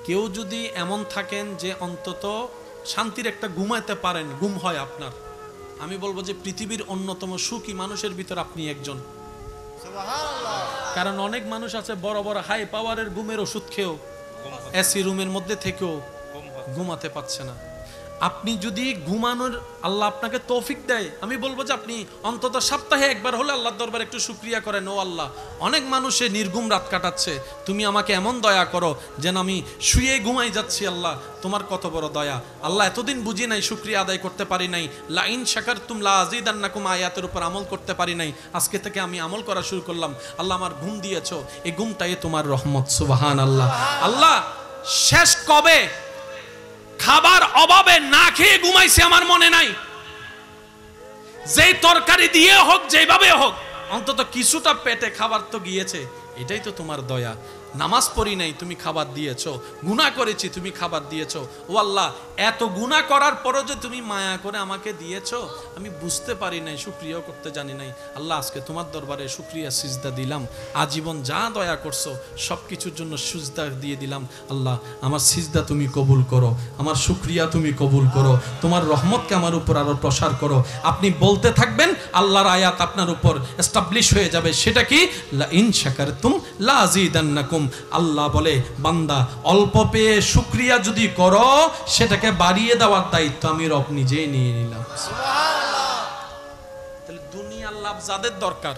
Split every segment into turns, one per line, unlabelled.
কেউ যদি এমন থাকেন যে অন্তত শান্তির একটা ঘুমাইতে পারেন, ঘুম হয় আপনার, আমি বলবো যে পৃথিবীর অন্যতম সুখী মানুষের ভিতর আপনি একজন। কারণ অনেক মানুষ আছে বড় বড় হাই পাওয়ারের ঘুমের ওষুধ খেয়েও, এসি রুমের মধ্যে থেকেও ঘুমাতে পারছে না। আপনি যদি ঘুমানোর আল্লাহ আপনাকে তৌফিক দেয়, আমি বলবো যে আপনি অন্তত সপ্তাহে একবার হলে আল্লাহর দরবারে একটু শুকরিয়া করেন, ও আল্লাহ, অনেক মানুষে নির্ঘুম রাত কাটাচ্ছে, তুমি আমাকে এমন দয়া করো যেন আমি শুয়ে ঘুমাই যাচ্ছি। আল্লাহ তোমার কত বড় দয়া। আল্লাহ এতদিন বুঝি নাই, শুকরিয়া আদায় করতে পারি নাই, লা ইন শাকারতুম লা আযীদান্নাকুম আয়াতের উপর আমল করতে পারি নাই, আজকে থেকে আমি আমল করা শুরু করলাম। আল্লাহ আমার ঘুম দিয়েছো, এই ঘুমটাই তোমার রহমত। সুবহানাল্লাহ। আল্লাহ শেষ কবে খাবার অভাবে না খেয়ে ঘুমাইছে আমার মনে নাই। যেই তরকারি দিয়ে হোক, যেভাবে হোক, অন্তত কিছুটা পেটে খাবার তো গিয়েছে, এটাই তো তোমার দয়া। নামাজ পড়ি নাই, তুমি খাবার দিয়েছো। গুনাহ করেছি, তুমি খাবার দিয়েছো। ও আল্লাহ, এত গুনাহ করার পরও যে তুমি মায়া করে আমাকে দিয়েছো, আমি বুঝতে পারি নাই, শুকরিয়াও করতে জানি নাই। আল্লাহ আজকে তোমার দরবারে শুকরিয়া সিজদা দিলাম। আজীবন যা দয়া করছো সব কিছুর জন্য সিজদা দিয়ে দিলাম। আল্লাহ আমার সিজদা তুমি কবুল করো, আমার শুকরিয়া তুমি কবুল করো, তোমার রহমতকে আমার উপর আরো প্রসার করো। আপনি বলতে থাকবেন, আল্লাহর আয়াত আপনার উপর এস্টাবলিশ হয়ে যাবে। সেটা কি? লা ইন শাকারতুম লা আযীদান্নাকুম। আল্লাহ বলে, বান্দা অল্প পেয়ে শুকরিয়া যদি করো, সেটাকে বাড়িয়ে দেওয়ার দায়িত্ব আমি রব নিজেই নিয়ে নিলাম। সুবহানাল্লাহ। তাহলে দুনিয়ার লাভ যাদের দরকার,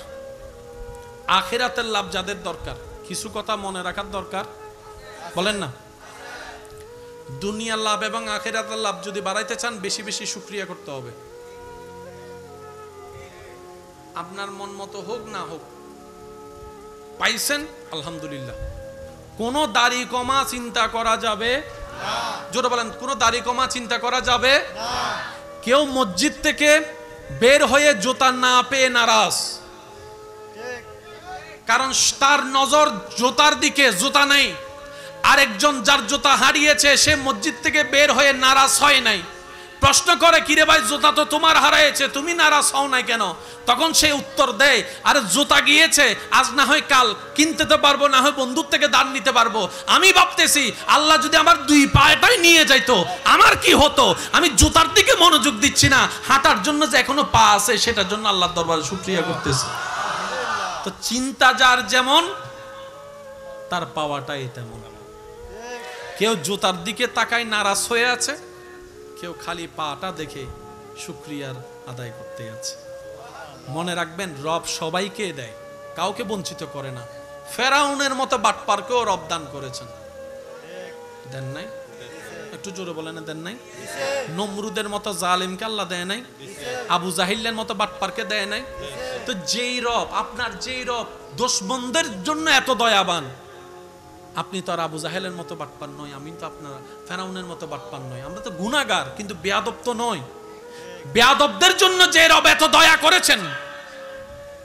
আখিরাতের লাভ যাদের দরকার, কিছু কথা মনে রাখার দরকার, বলেন না? দুনিয়ার লাভ এবং আখিরাতের লাভ যদি বাড়াইতে চান, বেশি বেশি শুকরিয়া করতে হবে। আপনার মন মতো হোক না হোক, পাইছেন আলহামদুলিল্লাহ। কোন দাড়ি কমা চিন্তা করা যাবে না। জোরে বলেন, কোন দাড়ি কমা চিন্তা করা যাবে না। কেউ মসজিদ থেকে বের হয়ে জুতা না পেয়ে নারাজ, কারণ তার নজর জুতার দিকে, জুতা নেই। আরেকজন যার জুতা হারিয়েছে, সে মসজিদ থেকে বের হয়ে নারাজ হয় নাই। প্রশ্ন করে, কিরে ভাই, জুতা তো তোমার হারিয়েছে, তুমি নারাজ হও নাই কেন? তখন সে উত্তর দেয়, আরে জুতা গিয়েছে, আজ না হয় কাল কিনতে তো পারবো, না হয় বন্ধুর থেকে দান নিতে পারবো। আমি ভাবতেছি, আল্লাহ যদি আমার দুই পায়টাই নিয়ে যাইতো আমার কি হতো? আমি জুতার দিকে মনোযোগ দিচ্ছি না, হাঁটার জন্য যে এখনো পা আছে সেটার জন্য আল্লাহর দরবারে শুকরিয়া করতেছি। তো চিন্তা যার যেমন, তার পাওয়াটাই তেমন। কেউ জুতার দিকে তাকায় নারাজ হয়ে আছে, কেউ খালি পাটা দেখে শুকরিয়ার আদায় করতে আছে। মনে রাখবেন, রব সবাইকে দেয়, কাউকে বঞ্চিত করে না। ফেরাউনের মতো বাটপারকেও রব দান করেছেন, দেন নাই? একটু জোরে বলেন, দেন নাই? নমরুদের মতো জালিমকে আল্লাহ দেয় নাই? আবু জাহিলের মতো বাটপারকে দেয় নাই? তো যেই রব, আপনার যেই রব দুশমনদের জন্য এত দয়াবান, আপনি তো আর আবু জাহেলের মতো বাটপার নয়, আমি তো আপনার ফেরাউনের মতো বাটপার নয়। আমরা তো গুনাহগার, কিন্তু বেয়াদব তো নয়। বেয়াদবদের জন্য যে রব এত দয়া করেছেন,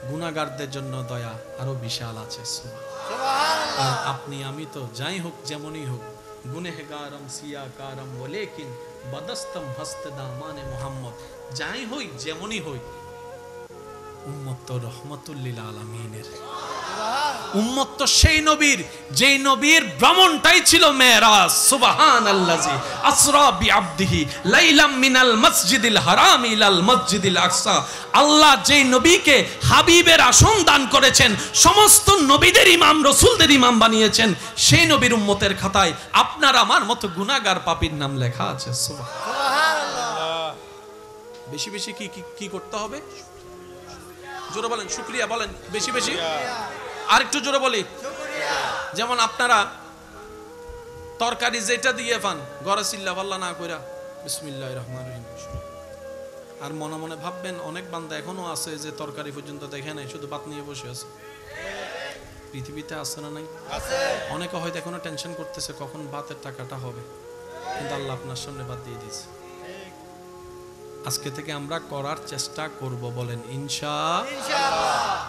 গুনাহগারদের জন্য দয়া আরো বিশাল আছে। সুবহানাল্লাহ। আর আপনি আমি তো যাই হোক, যেমনই হোক, গুনেহগারম সিয়াকারম ওয়ালাকিন বদস্তম হস্ত দামানে মুহাম্মদ, যাই হই যেমনই হই, উম্মত তো রহমাতুল লিল আলামিনের উম্মত, তো সেই নবীর যেই নবীর ভ্রমণটাই ছিল মেরাজ। সুবহানাল্লাযী আসরা বিআবদিহি লাইলাম মিনাল মসজিদিল হারাম ইলাল মসজিদিল আকসা। আল্লাহ যেই নবীকে হাবিবের আসন দান করেছেন, সমস্ত নবীদের ইমাম, রাসূলদের ইমাম বানিয়েছেন, সেই নবীর উম্মতের খাতায় আপনার আমার মতো গুনাহগার পাপীর নাম লেখা আছে। সুবহানাল্লাহ। বেশি বেশি কি করতে হবে? জোরে বলেন, শুকরিয়া বলেন, বেশি বেশি। আর একটু জোরে বলি, যেমন আপনারা তরকারি যেটা দিয়ে পান, ঘরে চিল্লা পাল্লা না কইরা বিসমিল্লাহির রহমানির রহিম, আর মনে মনে ভাববেন, অনেক বান্দা এখনো আছে যে তরকারি পর্যন্ত দেখে নাই, শুধু ভাত নিয়ে বসে আছে। পৃথিবীতে আছে না নাই? অনেকে হয়তো এখনো টেনশন করতেছে কখন ভাতের টাকাটা হবে, কিন্তু আল্লাহ আপনার সামনে ভাত দিয়ে দিয়েছে। আজকে থেকে আমরা করার চেষ্টা করব, বলেন ইনশাআল্লাহ।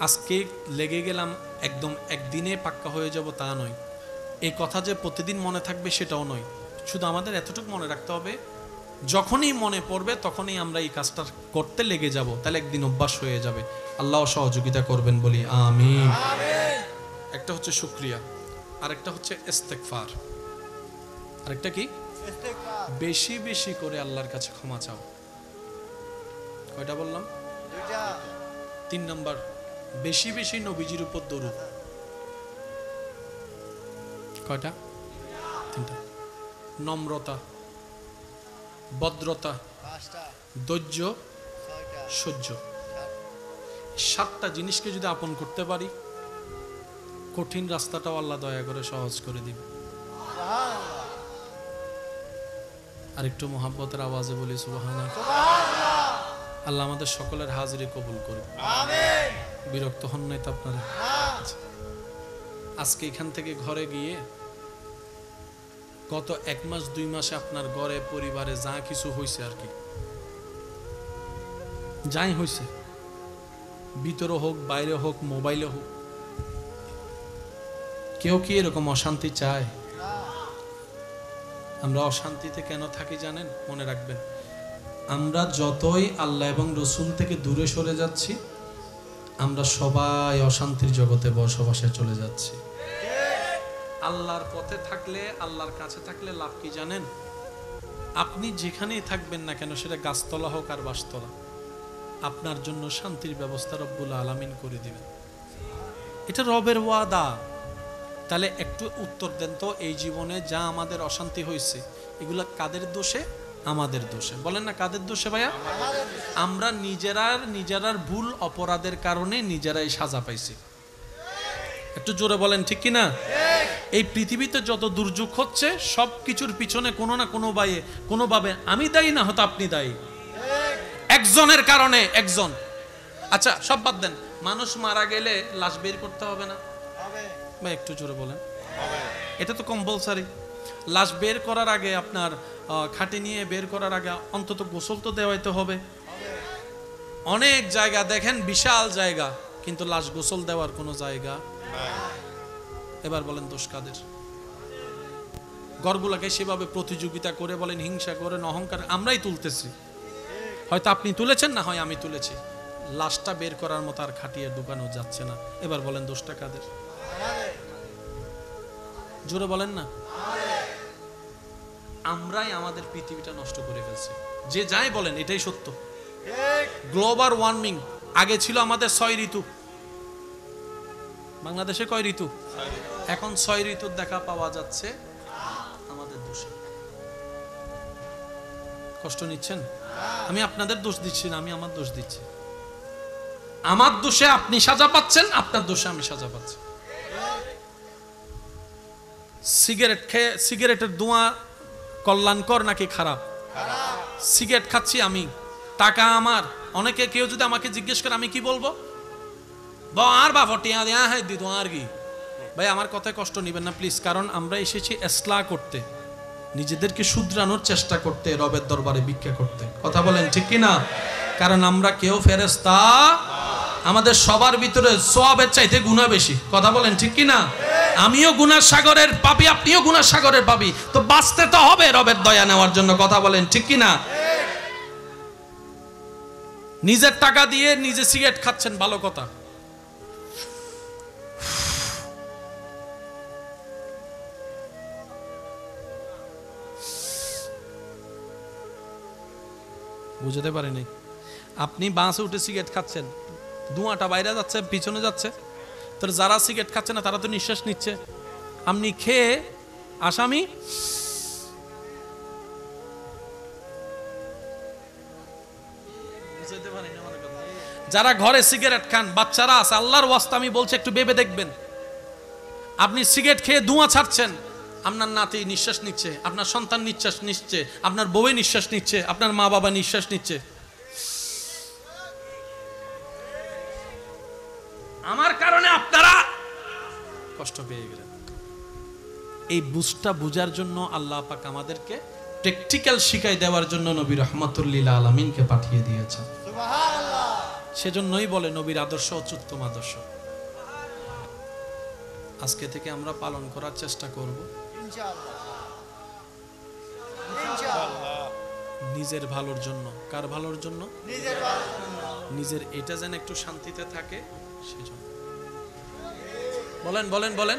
আজকে লেগে গেলাম, একদম একদিনে পাক্কা হয়ে যাব তা নয়। এই কথা যে প্রতিদিন মনে থাকবে সেটাও নয়। শুধু আমাদের এতটুকু মনে রাখতে হবে, যখনই মনে পড়বে তখনই আমরা এই কাজটা করতে লেগে যাব, তাহলে একদিন অভ্যাস হয়ে যাবে। আল্লাহ সহযোগিতা করবেন, বলি আমিন। একটা হচ্ছে শুকরিয়া, আরেকটা হচ্ছে ইস্তেগফার। আরেকটা কি?
ইস্তেগফার।
বেশি বেশি করে আল্লাহর কাছে ক্ষমা চাও। কয়টা বললাম?
দুইটা।
3 নাম্বার, বেশি বেশি নবীজির উপর দরুদ। কয়টা? 3টা। নম্রতা, ভদ্রতা,
পাঁচটা।
ধৈর্য,
ছয়টা।
সহ্য।
সাতটা।
7টা জিনিসকে যদি আপন করতে পারি, কঠিন রাস্তাটাও আল্লাহ দয়া করে সহজ করে দিবে।
সুবহানাল্লাহ।
আর একটু মোহাব্বতের আওয়াজে বলি সুবহানাল্লাহ।
সুবহানাল্লাহ।
আল্লাহ আমাদের সকলের হাজিরি কবুল করুন।
আমিন।
বিরক্ত হন নাই তো আপনারা?
না।
আজকে এখান থেকে ঘরে গিয়ে গত 1 মাস 2 মাসে আপনার ঘরে পরিবারে যা কিছু হয়েছে আর কি, যাই হয়েছে, ভিতরে হোক বাইরে হোক মোবাইলে হোক, কেউ কি এরকম অশান্তি চায়? আমরা অশান্তিতে কেন থাকি জানেন? মনে রাখবেন, আমরা যতই আল্লাহ এবং রসুল থেকে দূরে সরে যাচ্ছি, আমরা সবাই অশান্তির জগতে বসবাসে চলে যাচ্ছি। আল্লাহর পথে থাকলে, আল্লাহর কাছে থাকলে লাভ কি জানেন? আপনি যেখানেই থাকবেন না কেন, সেটা গাছতলা হোক আর বাসতলা, আপনার জন্য শান্তির ব্যবস্থা রব্বুল আলামিন করে দিবেন। এটা রবের ওয়াদা। তাহলে একটু উত্তর দেন তো, এই জীবনে যা আমাদের অশান্তি হয়েছে, এগুলা কাদের দোষে? আমাদের দোষে। বলেন না কাদের দোষে ভাইয়া? আমরা নিজেরার ভুল অপরাধের কারণে নিজেরাই সাজা পাইছি। একটু জোরে বলেন ঠিক কি না? এই পৃথিবীতে যত দুর্যোগ হচ্ছে, সব কিছুর পিছনে কোনো না কোনোভাবে আমি দায়ী, না হয়তো আপনি দায়ী। একজনের কারণে একজন। আচ্ছা সব বাদ দেন, মানুষ মারা গেলে লাশ বের করতে হবে না? ভাই একটু জোরে বলেন। এটা তো কম্পালসারি। লাশ বের করার আগে, আপনার খাটে নিয়ে বের করার আগে অন্তত গোসল তো দেওয়াইতে হবে। অনেক জায়গা দেখেন বিশাল জায়গা, কিন্তু লাশ গোসল দেওয়ার কোনো জায়গা। এবার বলেন দোষ কাদের? ঘরগুলাকে সেভাবে প্রতিযোগিতা করে, বলেন হিংসা করে, অহংকার আমরাই তুলতেছি। হয়তো আপনি তুলেছেন, না হয় আমি তুলেছি। লাশটা বের করার মতো আর খাটিয়ে ঢুকানো যাচ্ছে না। এবার বলেন দোষটা কাদের? জোরে বলেন না। আমরাই আমাদের পৃথিবীটা নষ্ট করে ফেলছি। যে যাই বলেন, এটাই সত্য। গ্লোবাল ওয়ার্মিং, আগে ছিল আমাদের 6 ঋতু। বাংলাদেশে কয় ঋতু? এখন 6 ঋতুর দেখা পাওয়া যাচ্ছে আমাদের দোষে। কষ্ট নিচ্ছেন? আমি আপনাদের দোষ দিচ্ছি না, আমি আমার দোষ দিচ্ছি। আমার দোষে আপনি সাজা পাচ্ছেন, আপনার দোষে আমি সাজা পাচ্ছি। সিগারেট খেয়ে, সিগারেটের ধোঁয়া কল্যাণকর নাকি খারাপ? সিগারেট খাচ্ছি আমি, টাকা আমার। অনেকে কেউ যদি আমাকে জিজ্ঞেস করে, আমি কি বলবো? আর বাবা টিয়া দেয়া হয় দিত আর কি। ভাই আমার কথায় কষ্ট নিবেন না প্লিজ, কারণ আমরা এসেছি ইসলাহ করতে, নিজেদেরকে শুধরানোর চেষ্টা করতে, রবের দরবারে ভিক্ষা করতে। কথা বলেন ঠিক কি না? কারণ আমরা কেউ ফেরেশতা, আমাদের সবার ভিতরে সওয়াবের চাইতে গুনাহ বেশি। কথা বলেন ঠিক কি না? আমিও গুনার সাগরের পাপী, আপনিও গুনার সাগরের পাপী, তো বাঁচতে তো হবে রবের দয়া নেওয়ার জন্য। কথা বলেন ঠিক কি না? নিজের টাকা দিয়ে নিজে সিগারেট খাচ্ছেন, ভালো কথা। বুঝতে পারিনি। আপনি বাসে উঠে সিগারেট খাচ্ছেন, ধোঁয়াটা বাইরে যাচ্ছে, পিছনে যাচ্ছে, তো যারা সিগারেট খাচ্ছে না তারা তো নিঃশ্বাস নিচ্ছে। আপনি খেয়ে আসামি, যারা ঘরে সিগারেট খান, বাচ্চারা আছে, আল্লাহর ওয়াস্তে আমি বলছি একটু ভেবে দেখবেন। আপনি সিগারেট খেয়ে ধোঁয়া ছাড়ছেন, আপনার নাতি নিঃশ্বাস নিচ্ছে, আপনার সন্তান নিঃশ্বাস নিচ্ছে, আপনার বউ নিঃশ্বাস নিচ্ছে, আপনার মা বাবা নিঃশ্বাস নিচ্ছে। আমার কারণে আপনারা কষ্ট পেয়ে গেলেন। এই বুঝটা বুঝার জন্য আল্লাহ পাক আমাদেরকে প্র্যাকটিক্যাল শিখাই দেওয়ার জন্য নবী রাহমাতুল লিল আলামিনকে পাঠিয়ে দিয়েছেন। সুবহানাল্লাহ। সেজন্যই বলে নবীর আদর্শ উত্তম আদর্শ। আজকে থেকে আমরা পালন করার চেষ্টা করব নিজের ভালোর জন্য। কার ভালোর জন্য? নিজের এটা যেন একটু শান্তিতে থাকে সেজন্য। বলেন বলেন বলেন।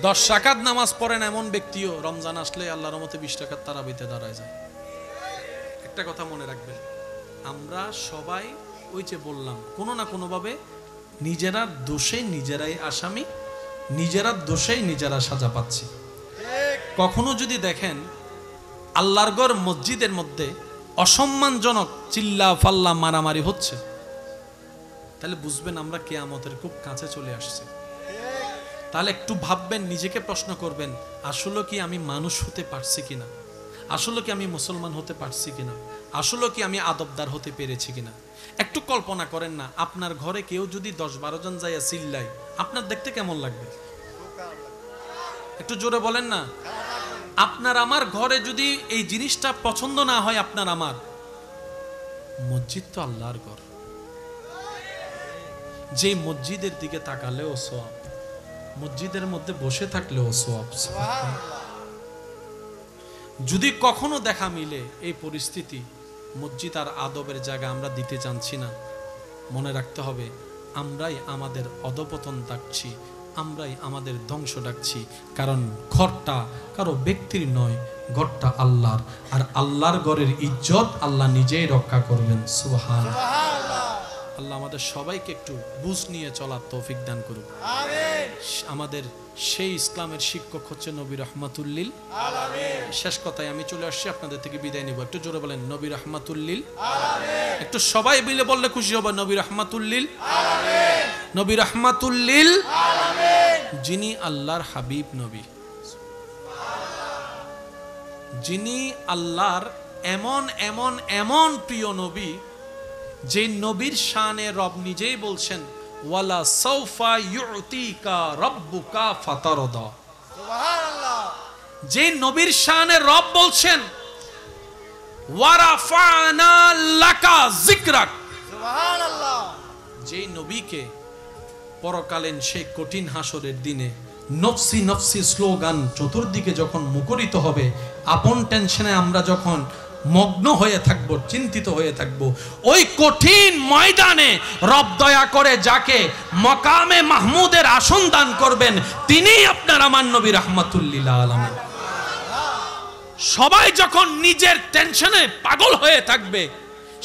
10 রাকাত নামাজ পড়েন এমন ব্যক্তিও রমজান আসলে আল্লাহর রহমতে 20 রাকাত তারাবিতে দাঁড়ায় যায়। একটা কথা মনে রাখবেন, আমরা সবাই ওই যে বললাম কোনো না কোনোভাবে নিজেরা দোষে নিজেরাই আসামি, নিজেরা দোষেই নিজেরা সাজা পাচ্ছি। কখনো যদি দেখেন আল্লাহর ঘর মসজিদের মধ্যে অসম্মানজনক চিল্লা ফাল্লা মারামারি হচ্ছে, তাহলে বুঝবেন আমরা কিয়ামতের খুব কাছে চলে আসছে। তাহলে একটু ভাববেন, নিজেকে প্রশ্ন করবেন, আসলে কি আমি মানুষ হতে পারছি কিনা, আসলে কি আমি মুসলমান হতে পারছি কিনা, আসলে কি আমি আদবদার হতে পেরেছি কিনা। একটু কল্পনা করেন না, আপনার ঘরে কেউ যদি 10-12 জন যাইয়া চিল্লায়, আপনার দেখতে কেমন লাগবে? একটু জোরে বলেন না। আপনার আমার ঘরে যদি এই জিনিসটা পছন্দ না হয়, আপনার আমার, মসজিদ তো আল্লাহর ঘর, যে মসজিদের দিকে তাকালেও সওয়াব, মসজিদের মধ্যে বসে থাকলেও সওয়াব। যদি কখনো দেখা মিলে এই পরিস্থিতি, মসজিদ আর আদবের জায়গা আমরা দিতে জানছি না, মনে রাখতে হবে আমরাই আমাদের অধপতন ডাকছি, আমরাই আমাদের ধ্বংস ডাকছি। কারণ ঘরটা কারো ব্যক্তির নয়, ঘরটা আল্লাহর, আর আল্লাহর ঘরের ইজ্জত আল্লাহ নিজেই রক্ষা করবেন। সুবহানাল্লাহ। আল্লাহ আমাদের সবাইকে একটু বুঝ নিয়ে চলার তৌফিক দান করুন। আমিন। আমাদের সেই ইসলামের শিক্ষক হচ্ছে নবী রাহমাতুল লিল আলামিন। শেষ কথায় আমি চলে আসছি, আপনাদের থেকে বিদায় নিব। একটু জোরে বলেন নবী রাহমাতুল লিল আলামিন। একটু সবাই মিলে বললে খুশি হবে, নবী রাহমাতুল লিল আলামিন। নবী রাহমাতুল লিল আলামিন। যিনি আল্লাহর হাবিব নবী, যিনি আল্লাহর এমন এমন এমন প্রিয় নবী, যে নবীর শানে রব নিজেই বলছেন, ওয়ালা সাউফা ইউতিকা রাব্বুকা ফাতারদা। সুবহানাল্লাহ। যে নবীর শানে রব বলছেন, ওয়ারাফানা লাকা যিকরাক। সুবহানাল্লাহ। যে নবীকে পরকালীন সেই কঠিন হাসরের দিনে নফসি নফসি স্লোগান চতুর্দিকে যখন মুখরিত হবে, আপন টেনশনে আমরা যখন মগ্ন হয়ে থাকবো, চিন্তিত হয়ে থাকবো, ওই কঠিন ময়দানে রব দয়া করে যাকে মকামে মাহমুদের আসন দান করবেন, তিনিই আপনার আমার নবী রাহমাতুল লিল আলামিন। সবাই যখন নিজের টেনশনে পাগল হয়ে থাকবে,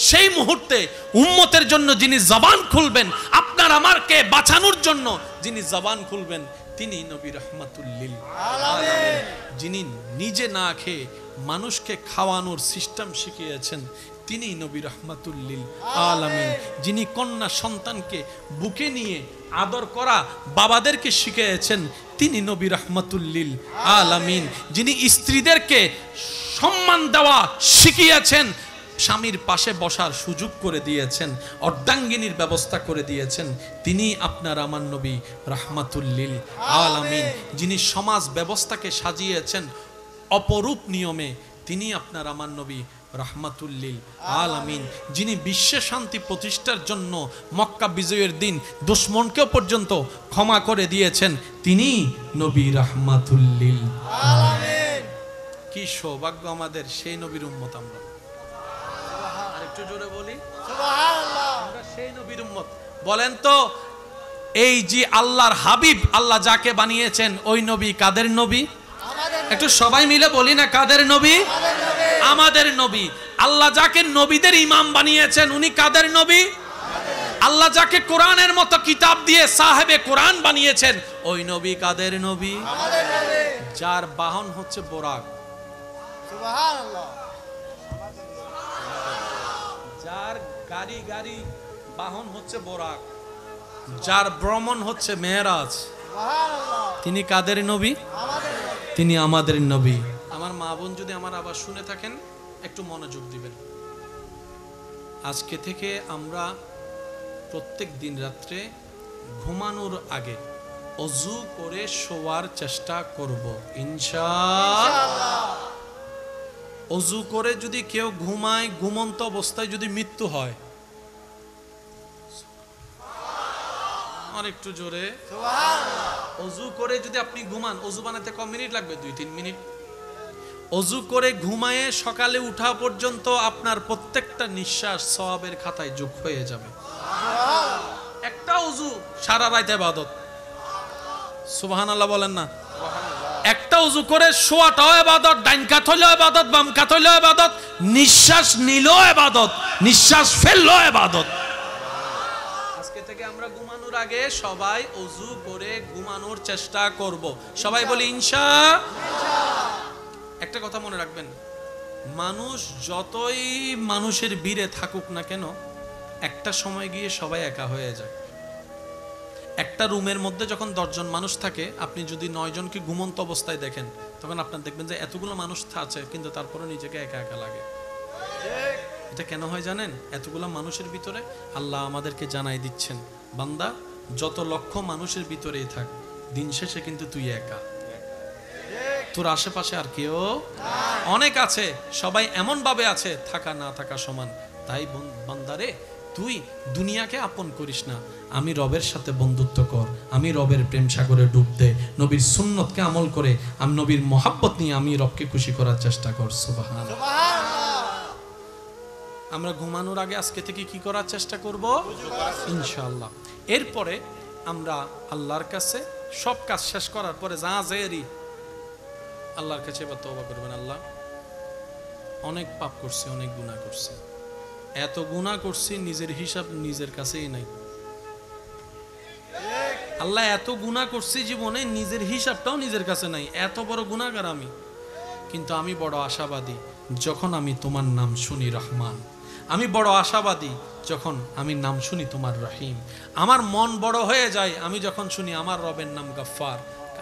সেই মুহূর্তে উম্মতের জন্য যিনি জবান খুলবেন, আপনার আমারকে বাঁচানোর জন্য যিনি জবান খুলবেন, তিনি নবী রাহমাতুল লিল আলামিন। যিনি নিজে না খেয়ে মানুষকে খাওয়ানোর সিস্টেম শিখিয়েছেন, তিনি নবী রাহমাতুল লিল আলামিন। যিনি কন্যা সন্তানকে বুকে নিয়ে আদর করা বাবাদেরকে শিখিয়েছেন, তিনি নবী রাহমাতুল লিল আলামিন। যিনি স্ত্রীদেরকে সম্মান দেওয়া শিখিয়েছেন, স্বামীর পাশে বসার সুযোগ করে দিয়েছেন, অর্ধাঙ্গিনীর ব্যবস্থা করে দিয়েছেন, তিনি আপনার আমার নবী রাহমাতুল লিল আলামিন। যিনি সমাজ ব্যবস্থাকে সাজিয়েছেন অপরূপ নিয়মে, তিনি আপনার আমার নবী রাহমাতুল লিল আলামিন। যিনি বিশ্বে শান্তি প্রতিষ্ঠার জন্য মক্কা বিজয়ের দিন দুশমনকেও পর্যন্ত ক্ষমা করে দিয়েছেন, তিনি নবী রাহমাতুল লিল আলামিন। কি সৌভাগ্য আমাদের, সেই নবীর উম্মত আমরা। আরেকটু জোরে বলি সুবহানাল্লাহ, আমরা সেই নবীর উম্মত। বলেন তো, এই যে আল্লাহর হাবিব, আল্লাহ যাকে বানিয়েছেন, ওই নবী কাদের নবী? একটু সবাই মিলে বলি না, কাদের নবী? আমাদের নবী। আল্লাহ যাকে নবীদের ইমাম বানিয়েছেন, উনি কাদের নবী? আল্লাহ যাকে কোরআনের মতো কিতাব দিয়ে সাহেবে কোরআন বানিয়েছেন, ওই নবী কাদের নবী? যার বাহন হচ্ছে বোরাক। সুবহানাল্লাহ। যার গাড়ি গাড়ি বাহন হচ্ছে বোরাক, যার ভ্রমণ হচ্ছে মেরাজ, তিনি কাদের নবী? তিনি আমাদের নবী। আমার মা বোন যদি আমার আবার শুনে থাকেন, একটু মনোযোগ দিবেন। আজকে থেকে আমরা প্রত্যেক দিন রাত্রে ঘুমানোর আগে ওযু করে শোয়ার চেষ্টা করব ইনশাআল্লাহ। ওযু করে যদি কেউ ঘুমায়, ঘুমন্ত অবস্থায় যদি মৃত্যু হয়, আর একটু জোরে সুবহানাল্লাহ। ওযু করে যদি আপনি ঘুমান, ওযু বানাতে কত মিনিট লাগবে? 2-3 মিনিট। ওযু করে ঘুমায়ে সকালে উঠা পর্যন্ত আপনার প্রত্যেকটা নিঃশ্বাস সওয়াবের খাতায় যোগ হয়ে যাবে। একটা ওযু সারা রাত ইবাদত। সুবহানাল্লাহ বলেন না? একটা উজু করে শোয়াটাও ইবাদত, ডাইন কাত হইলেও ইবাদত, বাম কাত হইলেও ইবাদত, নিঃশ্বাস নিলেও ইবাদত, নিঃশ্বাস ফেললেও ইবাদত। আজকে থেকে আমরা ঘুমানোর আগে সবাই উজু করে ঘুমানোর চেষ্টা করব। সবাই বলি ইনশাআল্লাহ। একটা কথা মনে রাখবেন, মানুষ যতই মানুষের ভিড়ে থাকুক না কেন, একটা সময় গিয়ে সবাই একা হয়ে যায়। একটা রুমের মধ্যে যখন 10 জন মানুষ থাকে, আপনি যদি 9 জনকে ঘুমন্ত অবস্থায় দেখেন, তখন আপনার দেখবেন যে এতগুলো মানুষ আছে কিন্তু তারপরে নিজেকে একা একা লাগে। এটা কেন হয় জানেন? এতগুলো মানুষের ভিতরে আল্লাহ আমাদেরকে জানাই দিচ্ছেন, বান্দা যত লক্ষ মানুষের ভিতরেই থাক, দিন শেষে কিন্তু তুই একা, তোর আশেপাশে আর কেউ অনেক আছে, সবাই এমন ভাবে আছে থাকা না থাকা সমান। তাই বান্দারে, তুই দুনিয়াকে আপন করিস না, আমি রবের সাথে বন্ধুত্ব কর, আমি রবের প্রেম সাগরে ডুব দে, নবীর সুন্নতকে আমল করে আমি নবীর মহাব্বত নিয়ে আমি রবকে খুশি করার চেষ্টা কর। সুবহানাল্লাহ। আমরা ঘুমানোর আগে আজকে থেকে কি করার চেষ্টা করব? ইনশাআল্লাহ। এরপরে আমরা আল্লাহর কাছে সব কাজ শেষ করার পরে যা যেরি আল্লাহর কাছে এবার তওবা করবেন। আল্লাহ, অনেক পাপ করছি, অনেক গুনাহ করছি, এত গুনাহ করছি নিজের হিসাব নিজের কাছেই নাই। আল্লাহ, এত গুনাহ করছি জীবনে, নিজের হিসাবটাও নিজের কাছে নাই, এত বড় গুনাহগার আমি। কিন্তু আমি বড় আশাবাদী যখন আমি তোমার নাম শুনি রহমান, আমি বড় আশাবাদী যখন আমি নাম শুনি তোমার রহিম, আমার মন বড় হয়ে যায় আমি যখন শুনি আমার রবের নাম গফফার,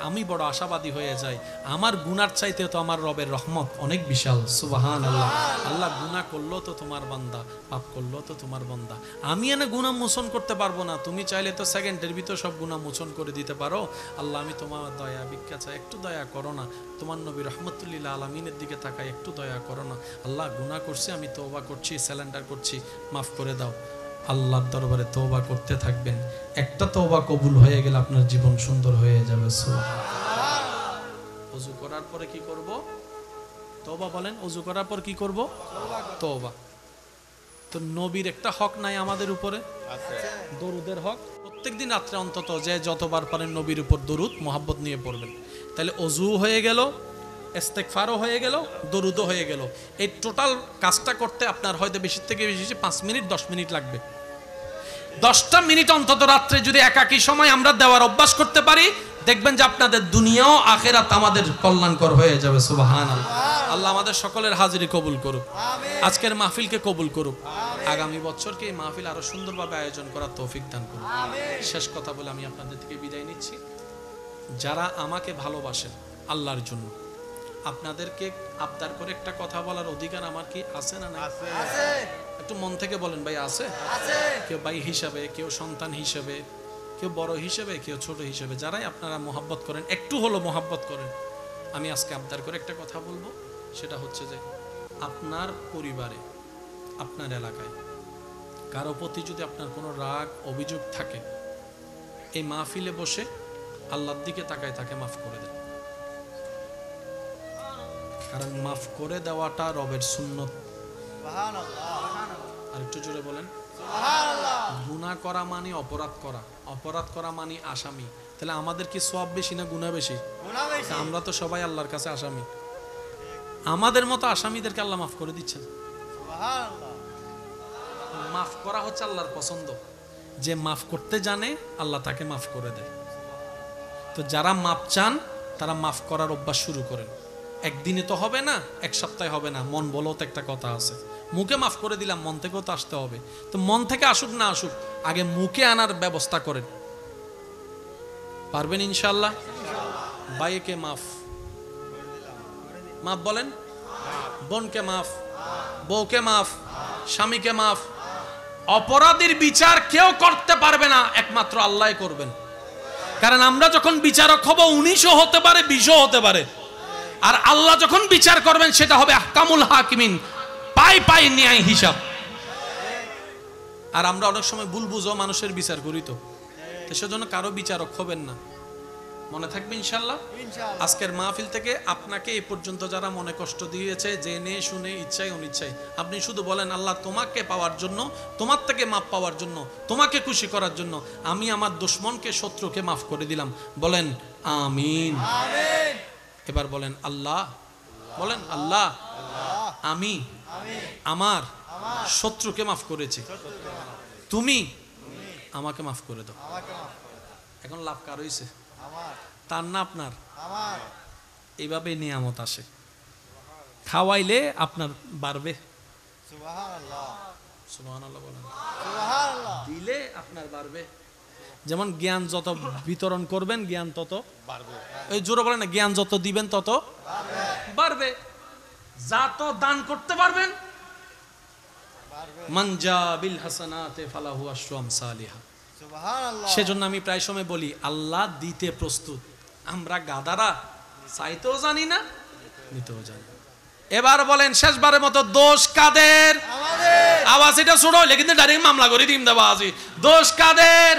আমি বড় আশাবাদী হয়ে যাই। আমার গুনার চাইতে তো আমার রবের রহমত অনেক বিশাল। সুবহানাল্লাহ। আল্লাহ, গুনাহ করলো তো তোমার বান্দা, পাপ করলো তো তোমার বান্দা, আমি এনে গুনাহ মোচন করতে পারবো না, তুমি চাইলে তো সেকেন্ডের ভিতর সব গুনাহ মোচন করে দিতে পারো। আল্লাহ, আমি তোমার দয়া ভিক্ষা চাই, একটু দয়া করো না। তোমার নবী রহমতুল্লিল আলামিনের দিকে তাকাই, একটু দয়া করো না। আল্লাহ, গুনাহ করছি, আমি তওবা করছি, সারেন্ডার করছি, মাফ করে দাও। আল্লাহর দরবারে তওবা করতে থাকবেন। একটা তওবা কবুল হয়ে গেলে আপনার জীবন সুন্দর হয়ে যাবে। সুবহানাল্লাহ। ওযু করার পরে কি করব? তওবা বলেন। ওযু করার পর কি করব? তওবা। তো নবীর একটা হক নাই আমাদের উপরে? আছে। দরুদের হক। প্রত্যেকদিন রাতে অন্তত যে যতবার পারেন নবীর উপর দরুদ মোহাব্বত নিয়ে পড়বেন। তাহলে ওযু হয়ে গেল, ইস্তেগফারও হয়ে গেল, দরুদও হয়ে গেল। এই টোটাল কাজটা করতে আপনার হয়তো বেশি থেকে বেশি 5 মিনিট 10 মিনিট লাগবে। 10টা মিনিট অন্তত রাত্রে যদি একাকী সময় আমরা দেওয়ার অভ্যাস করতে পারি, দেখবেন যে আপনাদের দুনিয়াও আখিরাত আমাদের কল্যাণকর হয়ে যাবে। সুবহানাল্লাহ। আল্লাহ আমাদের সকলের হাজিরি কবুল করুক, আজকের মাহফিলকে কবুল করুক, আগামী বছরকে এই মাহফিল আরো সুন্দরভাবে আয়োজন করার তৌফিক দান করুক। শেষ কথা বলে আমি আপনাদের থেকে বিদায় নিচ্ছি। যারা আমাকে ভালোবাসেন আল্লাহর জন্য, আপনাদেরকে আবদার করে একটা কথা বলার অধিকার আমার কি আছে না নাই? আছে। একটু মন থেকে বলেন ভাই, আছে? আছে। কেউ ভাই হিসাবে, কেউ সন্তান হিসাবে, কেউ বড় হিসাবে, কেউ ছোট হিসাবে, যারাই আপনারা মোহাব্বত করেন, একটু হলো মোহাব্বত করেন, আমি আজকে আবদার করে একটা কথা বলবো। সেটা হচ্ছে যে আপনার পরিবারে, আপনার এলাকায় কারো প্রতি যদি আপনার কোনো রাগ অভিযোগ থাকে, এই মাহফিলে বসে আল্লাহর দিকে তাকায় তাকে মাফ করে দেন। কারণ মাফ করে দেওয়াটা রবের সুন্নত। আর একটু জোরে বলেন। গুনাহ করা মানে অপরাধ করা, অপরাধ করা মানে আসামি। তাহলে আমাদের কি সওয়াব বেশি না গুনাহ বেশি? আমরা তো সবাই আল্লাহর কাছে আসামি। আমাদের মতো আসামিদেরকে আল্লাহ মাফ করে দিচ্ছেন। মাফ করা হচ্ছে আল্লাহর পছন্দ। যে মাফ করতে জানে আল্লাহ তাকে মাফ করে দেয়। তো যারা মাফ চান তারা মাফ করার অভ্যাস শুরু করেন। একদিনে তো হবে না, এক সপ্তাহে হবে না। মন বলো তো একটা কথা আছে, মুখে মাফ করে দিলাম, মন থেকেও তো আসতে হবে। তো মন থেকে আসুক না আসুক, আগে মুখে আনার ব্যবস্থা করেন। পারবেন ইনশাআল্লাহ? ভাইকে মাফ, মাফ বলেন। বোনকে মাফ, বউকে মাফ, স্বামীকে মাফ। অপরাধীর বিচার কেউ করতে পারবে না, একমাত্র আল্লাহই করবেন। কারণ আমরা যখন বিচারক হব 19ও হতে পারে, 20ও হতে পারে। আর আল্লাহ যখন বিচার করবেন সেটা হবে আহকামুল হাকিমিন, পাই পাই ন্যায় হিসাব। আর আমরা অনেক সময় ভুল বুঝো মানুষের বিচার করি, তো সেজন্য কারো বিচারক হবেন না। মনে থাকবে ইনশাআল্লাহ। আজকের মাহফিল থেকে আপনাকে এই পর্যন্ত যারা মনে কষ্ট দিয়েছে, জেনে শুনে ইচ্ছায় অনিচ্ছায়, আপনি শুধু বলেন আল্লাহ তোমাকে পাওয়ার জন্য, তোমার থেকে মাফ পাওয়ার জন্য, তোমাকে খুশি করার জন্য আমি আমার দুশমনকে, শত্রুকে মাফ করে দিলাম। বলেন আমিন। এবার বলেন আল্লাহ, বলেন আল্লাহ, আমি আমার শত্রুকে মাফ করেছি, তুমি আমাকে মাফ করে দাও। এখন লাভ কার হইছে? তার না আপনার? এইভাবে নিয়ামত আসে, খাওয়াইলে আপনার বাড়বে, সুবহানাল্লাহ বলেন, দিলে আপনার বাড়বে। যেমন জ্ঞান যত বিতরণ করবেন জ্ঞান তত বাড়বে। ওই জোরে বলেন না, জ্ঞান যত দিবেন তত বাড়বে। যত দান করতে পারবেন, মানজা বিল হাসানাতে ফালাহু আশরু আমসালিহা। সেজন্য আমি প্রায় সময় বলি আল্লাহ দিতে প্রস্তুত, আমরা গাদারা চাইতেও জানি না, নিতেও জানি না। এবার বলেন শেষবারের মতো দোষ কাদের? আওয়াজ এটা ছোট হইলে কিন্তু ডাইরেক্ট মামলা করে দিম দেবা আজি। দোষ কাদের?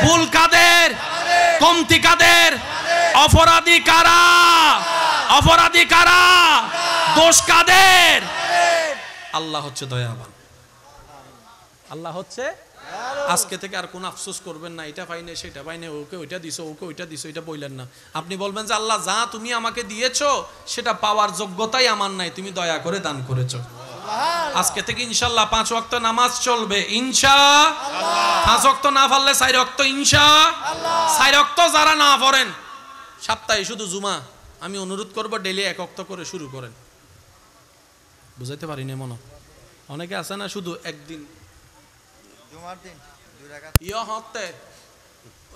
ভুল কাদের? কমতি কাদের? অপরাধী কারা? অপরাধী কারা? দোষ কাদের? আল্লাহ হচ্ছে দয়াবান, আল্লাহ হচ্ছে। আজকে থেকে আর কোন আফসোস করবেন না, এটা পাই না সেটা পাই না, ওকে ওইটা দিছো, ওকে ওইটা দিছো, এটা বললেন না। আপনি বলবেন যে আল্লাহ যা তুমি আমাকে দিয়েছো সেটা পাওয়ার যোগ্যতাই আমার নাই, তুমি দয়া করে দান করেছো। আজকে থেকে ইনশাআল্লাহ 5 ওয়াক্ত নামাজ চলবে ইনশাআল্লাহ। 5 ওয়াক্ত না পারলে 4 ওয়াক্ত ইনশাআল্লাহ। 4 ওয়াক্ত যারা না পড়েন সপ্তাহে শুধু জুমা, আমি অনুরোধ করব ডেইলি 1 ওয়াক্ত করে শুরু করেন। বুঝাইতে পারি না মনে? অনেকে আছে না শুধু একদিন
জুমার দিন 2 রাকাত
হতে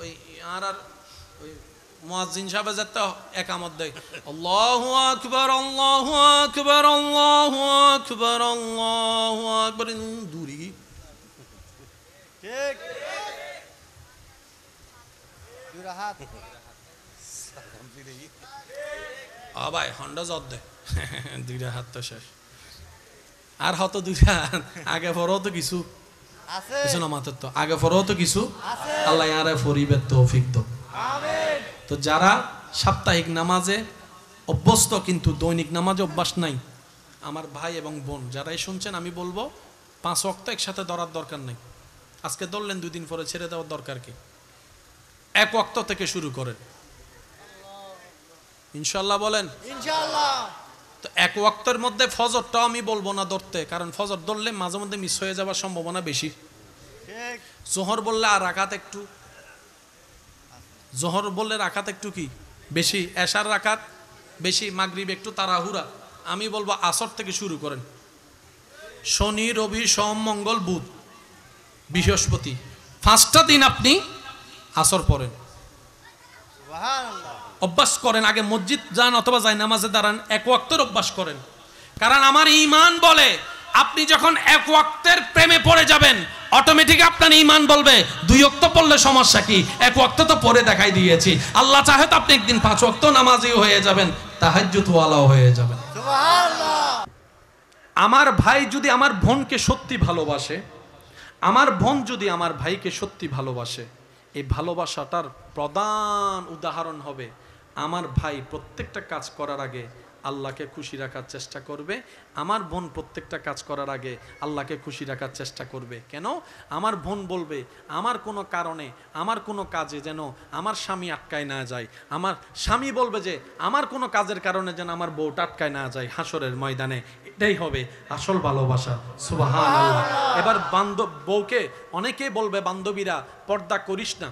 ওই আর ওই মুয়াজ্জিন সাহেব যেতে একামত দেয়, আল্লাহু আকবার আল্লাহু আকবার আল্লাহু আকবার আল্লাহু আকবার, দূরি
ঠিক 2 রাকাত
ভাই হন্ডা জদ দে 2 রাকাত তো শেষ। আর হতো 2 রাকাত আগে পড়ো তো কিছু
আছে,
কিছু না মাত্র তো আগে পড়ো তো কিছু আল্লাহ আরে ফরিবে তৌফিক দাও।
আমিন।
তো যারা সাপ্তাহিক নামাজে অভ্যস্ত কিন্তু দৈনিক নামাজে অভ্যাস নাই, আমার ভাই এবং বোন যারাই শুনছেন, আমি বলবো 5 ওয়াক্ত একসাথে ধরার দরকার নেই। আজকে ধরলেন 2 দিন পরে ছেড়ে দেওয়ার দরকার কি? 1 ওয়াক্ত থেকে শুরু করেন ইনশাআল্লাহ, বলেন
ইনশাআল্লাহ।
তো 1 ওয়াক্তের মধ্যে ফজরটাও আমি বলবো না ধরতে, কারণ ফজর ধরলে মাঝে মধ্যে মিস হয়ে যাওয়ার সম্ভাবনা বেশি।
ঠিক
জোহর বললে আর রাকাত একটু, জোহর বললে রাকাত একটু কি বেশি, এশার রাকাত বেশি, মাগরিব একটু তাড়াহুড়া। আমি বলবো আসর থেকে শুরু করেন। শনি রবি সোম মঙ্গল বুধ বৃহস্পতি 5টা দিন আপনি আসর পড়েন,
সুবহানাল্লাহ।
অভ্যাস করেন। আগে মসজিদ যান অথবা যাই নামাজে দাঁড়ান, 1 ওয়াক্তের অভ্যাস করেন। কারণ আমার ঈমান বলে আপনি যখন 1 ওয়াক্তের প্রেমে পড়ে যাবেন, অটোমেটিক আপনার ঈমান বলবে 2 ওয়াক্ত পড়লে সমস্যা কি, 1 ওয়াক্ত তো পড়ে দেখাই দিয়েছি। আল্লাহ চাহে তো আপনি একদিন 5 ওয়াক্ত নামাজি হয়ে যাবেন, তাহাজ্জুদ ওয়ালাও হয়ে যাবেন।
সুবহানাল্লাহ।
আমার ভাই যদি আমার বোনকে সত্যি ভালোবাসে, আমার বোন যদি আমার ভাইকে সত্যি ভালোবাসে, এই ভালোবাসাটার প্রধান উদাহরণ হবে আমার ভাই প্রত্যেকটা কাজ করার আগে আল্লাহকে খুশি রাখার চেষ্টা করবে, আমার বোন প্রত্যেকটা কাজ করার আগে আল্লাহকে খুশি রাখার চেষ্টা করবে। কেন? আমার বোন বলবে আমার কোনো কারণে আমার কোনো কাজে যেন আমার স্বামী আটকায় না যায়, আমার স্বামী বলবে যে আমার কোনো কাজের কারণে যেন আমার বউটা আটকায় না যায় হাসরের ময়দানে। এটাই হবে আসল ভালোবাসা। সুবহানাল্লাহ। এবার বউকে অনেকেই বলবে, বান্ধবীরা পর্দা করিস না,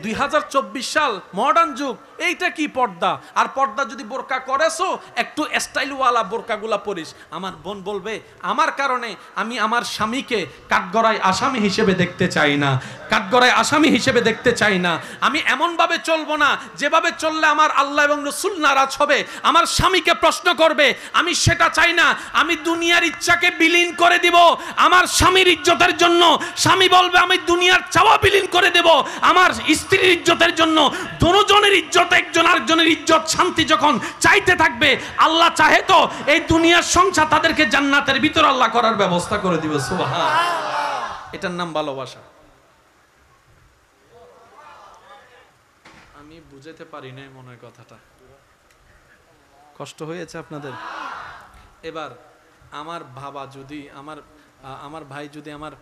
2024 সাল মডার্ন যুগ, এইটা কি পর্দা? আর পর্দা যদি বোরকা করেছো একটু স্টাইলওয়ালা বোরকাগুলা পরিস। আমার বোন বলবে আমার কারণে আমি আমার স্বামীকে কাঠগড়ায় আসামি হিসেবে দেখতে চাই না, কাঠগড়ায় আসামি হিসেবে দেখতে চাই না। আমি এমনভাবে চলবো না যেভাবে চললে আমার আল্লাহ এবং রসুল নারাজ হবে, আমার স্বামীকে প্রশ্ন করবে, আমি সেটা চাই না। আমি দুনিয়ার ইচ্ছাকে বিলীন করে দিব আমার স্বামীর ইজ্জতের জন্য। স্বামী বলবে আমি দুনিয়ার চাওয়া বিলীন করে দেব আমার স্ত্রীর ইজ্জতের জন্য। দুজনের ইজ্জত, একজন আরেকজনের ইজ্জত শান্তি যখন চাইতে থাকবে, আল্লাহ চাহে তো এই দুনিয়ার সংসার তাদেরকে জান্নাতের ভিতর আল্লাহ করার ব্যবস্থা করে দিবে। সুবহানাল্লাহ। এটার নাম ভালোবাসা। আমি বুঝাতে পারি না মনে হয় কথাটা, কষ্ট হয়েছে আপনাদের? এবার আমার বাবা যদি আমার ভাই যদি আমার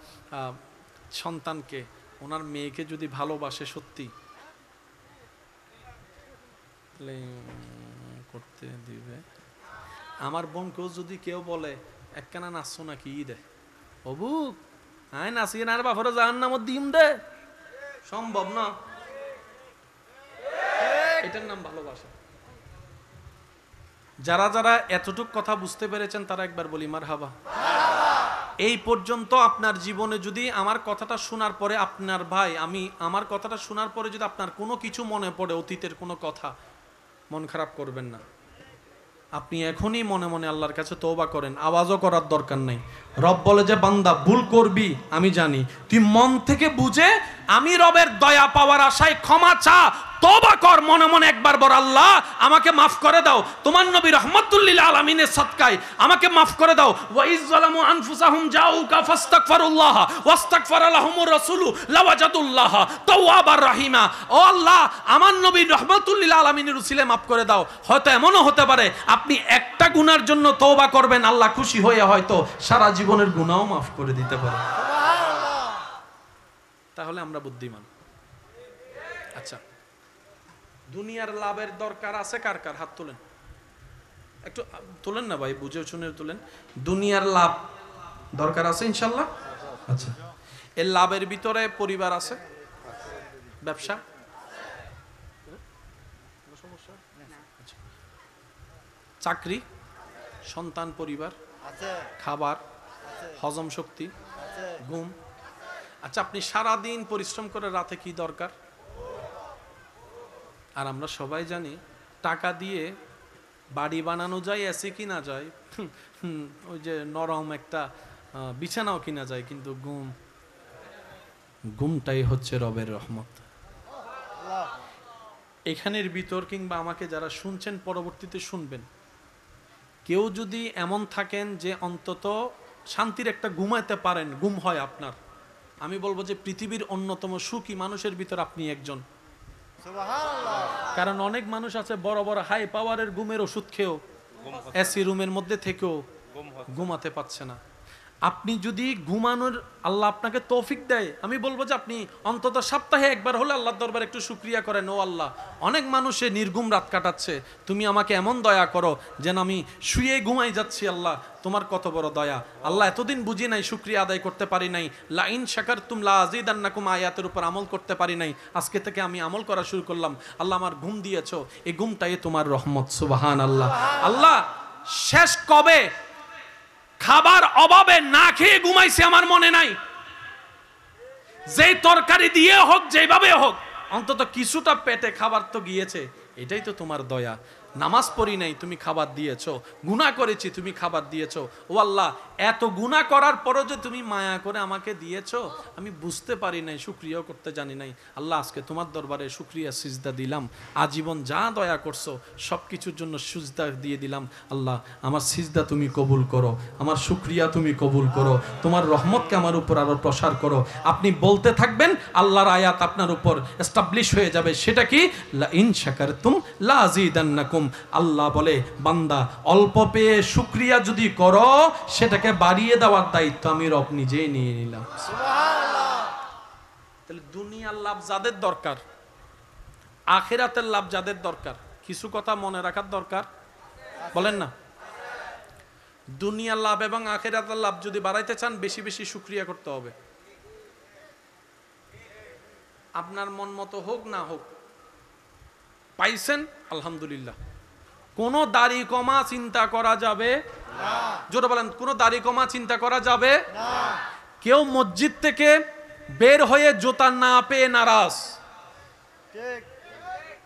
সন্তানকে, ওনার মেয়েকে যদি ভালোবাসে সত্যি, করতে দিবে। আমার বোনকেও যদি কেউ বলে একখানা নাচছো নাকি দে অবু আয় নাচিয়ে না বাপরে জাহান্নাম দিম দে, সম্ভব না। এটার নাম ভালোবাসা। যারা যারা এতটুক কথা বুঝতে পেরেছেন তারা একবার বলি মারহাবা। এই পর্যন্ত আপনার জীবনে যদি আমার কথাটা শোনার পরে আপনার ভাই আমি আমার কথাটা শোনার পরে যদি আপনার কোনো কিছু মনে পড়ে অতীতের কোনো কথা, মন খারাপ করবেন না। আপনি এখনই মনে মনে আল্লাহর কাছে তওবা করেন, আওয়াজও করার দরকার নাই। রব বলে যে বান্দা ভুল করবি আমি জানি, তুই মন থেকে বুঝে আমি রবের দয়া পাওয়ার আশায় ক্ষমা চা, তওবা কর মনে মনে একবার বল আল্লাহ আমাকে মাফ করে দাও, তোমার নবী রাহমাতুল লিল আলামিনের সদকায় আমাকে মাফ করে দাও। ওয়া ইয যালামু আনফুসাহুম জাউকা ফাস্তাগফিরুল্লাহ ওয়াস্তাগফারা লাহুমুর রাসূলু লাওয়াজাদুল্লাহ তাওয়াবার রহিমা। ও আল্লাহ আমার নবী রাহমাতুল লিল আলামিনের উসিলে মাফ করে দাও। হয়তো এমনও হতে পারে আপনি একটা গুনার জন্য তওবা করবেন, আল্লাহ খুশি হয়ে হয়তো সারা জীবনের গুনাহও মাফ করে দিতে পারে। তাহলে আমরা বুদ্ধিমান। আচ্ছা, দুনিয়ার লাভের দরকার আছে কার কার? হাত তোলেন, একটু তোলেন না ভাই, বুঝে শুনে তোলেন। দুনিয়ার লাভ দরকার আছে ইনশাল্লাহ। আচ্ছা, এর লাভের ভিতরে পরিবার আছে, ব্যবসা, চাকরি, সন্তান, পরিবার, খাবার, হজম শক্তি, ঘুম। আচ্ছা, আপনি সারাদিন পরিশ্রম করে রাতে কি দরকার? আর আমরা সবাই জানি টাকা দিয়ে বাড়ি বানানো যায়, এসি কিনা যায়, ওই যে নরম একটা বিছানাও কিনা যায়, কিন্তু ঘুমটাই হচ্ছে রবের রহমত। এখানের ভিতর কিংবা আমাকে যারা শুনছেন পরবর্তীতে শুনবেন, কেউ যদি এমন থাকেন যে অন্তত শান্তির একটা ঘুমাইতে পারেন, ঘুম হয় আপনার, আমি বলবো যে পৃথিবীর অন্যতম সুখী মানুষের ভিতর আপনি একজন। কারণ অনেক মানুষ আছে বড় বড় হাই পাওয়ারের ঘুমের ওষুধ খেয়েও এসি রুমের মধ্যে থেকেও ঘুমাতে পারছে না। আপনি যদি ঘুমানোর আল্লাহ আপনাকে তৌফিক দেয়, আমি বলবো যে আপনি অন্তত সপ্তাহে একবার হলে আল্লাহর দরবারে একটু শুকরিয়া করেন, ও আল্লাহ অনেক মানুষে নির্ঘুম রাত কাটাচ্ছে, তুমি আমাকে এমন দয়া করো যেন আমি শুয়ে ঘুমাই যাচ্ছি। আল্লাহ তোমার কত বড় দয়া। আল্লাহ এতদিন বুঝি নাই, শুকরিয়া আদায় করতে পারি নাই, লা ইন শাকারতুম লা আযীদান্নাকুম আয়াতের উপর আমল করতে পারি নাই, আজকে থেকে আমি আমল করা শুরু করলাম। আল্লাহ আমার ঘুম দিয়েছো, এই ঘুমটাই তোমার রহমত। সুবহানাল্লাহ। আল্লাহ শেষ কবে খাবার অভাবে না খেয়ে ঘুমাইছে আমার মনে নাই। যেই তরকারি দিয়ে হোক, যেভাবে হোক, অন্তত কিছুটা পেটে খাবার তো গিয়েছে, এটাই তো তোমার দয়া। নামাজ পড়ি নাই, তুমি খাবার দিয়েছো, গুনাহ করেছি, তুমি খাবার দিয়েছো। ও আল্লাহ এত গুনাহ করার পরও যে তুমি মায়া করে আমাকে দিয়েছো, আমি বুঝতে পারি নাই, শুকরিয়াও করতে জানি নাই। আল্লাহ আজকে তোমার দরবারে শুকরিয়া সিজদা দিলাম, আজীবন যা দয়া করছো সব কিছুর জন্য সিজদা দিয়ে দিলাম। আল্লাহ আমার সিজদা তুমি কবুল করো, আমার শুকরিয়া তুমি কবুল করো, তোমার রহমতকে আমার উপর আরো প্রসার করো। আপনি বলতে থাকবেন, আল্লাহর আয়াত আপনার উপর এস্টাবলিশ হয়ে যাবে। সেটা কি? লা ইন শাকারতুম লা আযীদান্নাকুম। আল্লাহ বলে বান্দা অল্প পেয়ে শুকরিয়া যদি করো, সেটাকে বাড়িয়ে দেওয়ার দায়িত্ব আমি রব নিজেই নিয়ে নিলাম। সুবহানাল্লাহ। তাহলে দুনিয়ার লাভ যাদের দরকার, আখিরাতের লাভ যাদের দরকার, কিছু কথা মনে রাখার দরকার, বলেন না? দুনিয়ার লাভ এবং আখিরাতের লাভ যদি বাড়াইতে চান, বেশি বেশি শুকরিয়া করতে হবে। আপনার মন মতো হোক না হোক, পাইছেন আলহামদুলিল্লাহ। কোনো দাড়ি কমা চিন্তা করা যাবে না। জোরে বলেন, কোনো দাড়ি কমা চিন্তা করা যাবে না। কেউ মসজিদ থেকে বের হয়ে জুতা না পেয়ে নারাজ,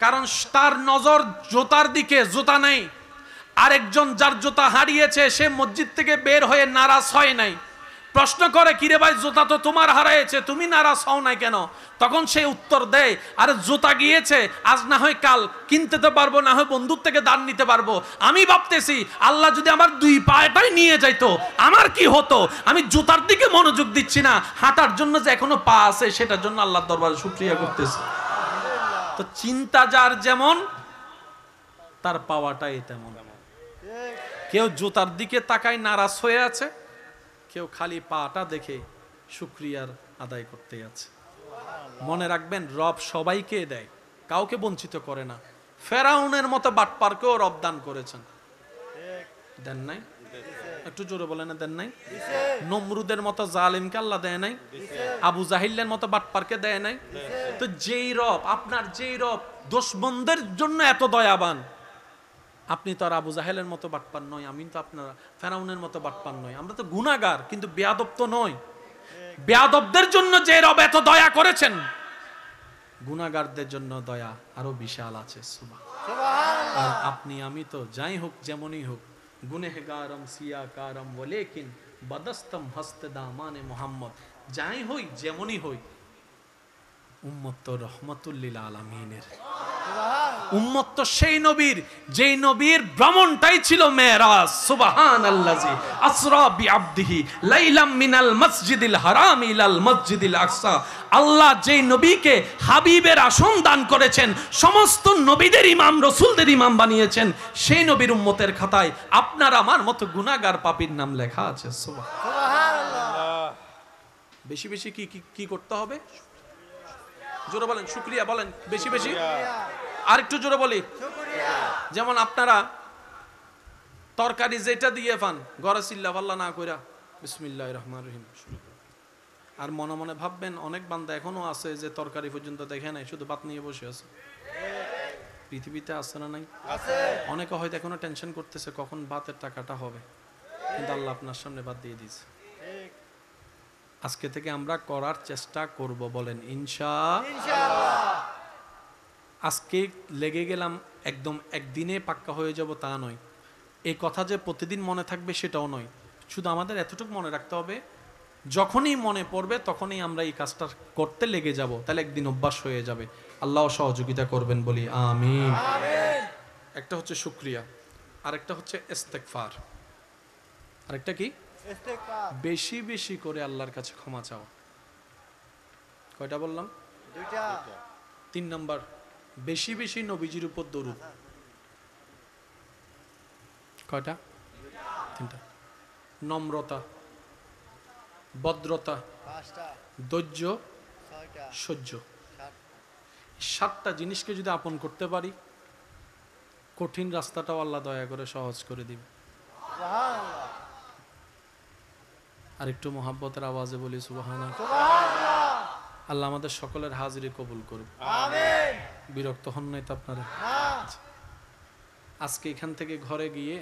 কারণ তার নজর জুতার দিকে, জুতা নেই। আরেকজন যার জুতা হারিয়েছে, সে মসজিদ থেকে বের হয়ে নারাজ হয় নাই। প্রশ্ন করে, কিরে ভাই জুতা তো তোমার হারিয়েছে, তুমি নারাজ হও নাই কেন? তখন সে উত্তর দেয়, আরে জুতা গিয়েছে, আজ না হয় কাল কিনতে তো পারবো, না হয় বন্ধুর থেকে দান নিতে পারবো। আমি ভাবতেছি আল্লাহ যদি আমার দুই পাটাই নিয়ে যাইতো আমার কি হতো? আমি জুতার দিকে মনোযোগ দিচ্ছি না, হাঁটার জন্য যে এখনো পা আছে সেটার জন্য আল্লাহর দরবারে শুকরিয়া করতেছি। তো চিন্তা যার যেমন, তার পাওয়াটাই তেমন। কেউ জুতার দিকে তাকায় নারাজ হয়ে আছে, কেউ খালি পাটা দেখে শুকরিয়ার আদায় করতে আছে। মনে রাখবেন, রব সবাইকে দেয়, কাউকে বঞ্চিত করে না। ফেরাউনের মতো বাটপারকেও রব দান করেছেন,
ঠিক
দেন নাই?
দিছে
একটু জোরে বলেন না, দেন নাই?
দিছে
নমরুদের মতো জালিমকে আল্লাহ দেয় নাই? আবু জাহিলের মতো বাটপারকে দেয় নাই? তো যেই রব, আপনার যেই রব দুশমনদের জন্য এত দয়াবান, আপনি তো আর আবু জাহেলের মতো বাটপার নয়, আমি তো আপনারা ফেরাউনের মতো বাটপার নয়, আমরা তো গুনাহগার, কিন্তু বেয়াদব তো নয়। বেয়াদবদের জন্য যে রব এত দয়া করেছেন, গুনাহগারদের জন্য দয়া আরো বিশাল আছে।
সুবহানাল্লাহ
আর আপনি আমি তো যাই হোক, যেমনই হোক, গুনেহগারম সিয়াকারম ওয়ালাকিন বাদাস্তম হস্তে দামানে মোহাম্মদ, যাই হই যেমনই হই, উম্মত তো রহমাতুল লিল আলামিনের
সুবহানাল্লাহ
উম্মত তো সেই নবীর, যেই নবীর ভ্রমণটাই ছিল মেরাজ। সুবহানাল্লাজি আসরা বিআবদিহি লাইলাম মিনাল মসজিদিল হারাম ইলাল মসজিদিল আকসা। আল্লাহ যেই নবীকে হাবিবের আসন দান করেছেন, সমস্ত নবীদের ইমাম, রাসূলদের ইমাম বানিয়েছেন, সেই নবীর উম্মতের খাতায় আপনার আমার মতো গুনাহগার পাপীর নাম লেখা আছে।
সুবহানাল্লাহ
বেশি বেশি কি কি কি করতে হবে? জোরে বলেন, শুকরিয়া বলেন, বেশি বেশি। আর একটু জোরে বলি,
শুকরিয়া
যেমন আপনারা তরকারি যেটা দিয়ে পান, ঘরে চিল্লা পাল্লা না কইরা বিসমিল্লাহির রহমানির রহিম শুরু করুন। আর মনে মনে ভাববেন অনেক বান্দা এখনো আছে যে তরকারি পর্যন্ত দেখে নাই, শুধু ভাত নিয়ে বসে আছে। পৃথিবীতে আছে না নাই?
আছে
অনেকে হয়তো এখনো টেনশন করতেছে কখন ভাতের টাকাটা হবে, কিন্তু আল্লাহ আপনার সামনে ভাত দিয়ে দিয়েছে।
ঠিক
আজকে থেকে আমরা করার চেষ্টা করব, বলেন
ইনশাআল্লাহ
আজকে লেগে গেলাম একদম একদিনে পাক্কা হয়ে যাব তা নয়, এই কথা যে প্রতিদিন মনে থাকবে সেটাও নয়, শুধু আমাদের এতটুকু মনে রাখতে হবে, যখনই মনে পড়বে তখনই আমরা এই কাজটা করতে লেগে যাব, তাহলে একদিন অভ্যাস হয়ে যাবে। আল্লাহ সহযোগিতা করবেন, বলি আমিন।
আমিন
একটা হচ্ছে শুকরিয়া, আরেকটা হচ্ছে ইস্তেগফার, আরেকটা কি?
ইস্তেগফার
বেশি বেশি করে আল্লাহর কাছে ক্ষমা চাওয়া। কয়টা বললাম?
দুইটা
3 নাম্বার, বেশি বেশি নবীজির উপর দরুদ। কয়টা? 3টা। নম্রতা, ভদ্রতা,
পাঁচটা
ধৈর্য,
ছয়টা
সহ্য।
সাতটা
7টা জিনিসকে যদি আপন করতে পারি, কঠিন রাস্তাটাও আল্লাহ দয়া করে সহজ করে দিবে।
সুবহানাল্লাহ
আর একটু মোহাব্বতের আওয়াজে বলি সুবহানাল্লাহ।
সুবহানাল্লাহ
আল্লাহ আমাদের সকলের হাজিরি কবুল করুন।
আমিন
বিরক্ত হন নাই তো আপনারা?
না
আজকে এখান থেকে ঘরে গিয়ে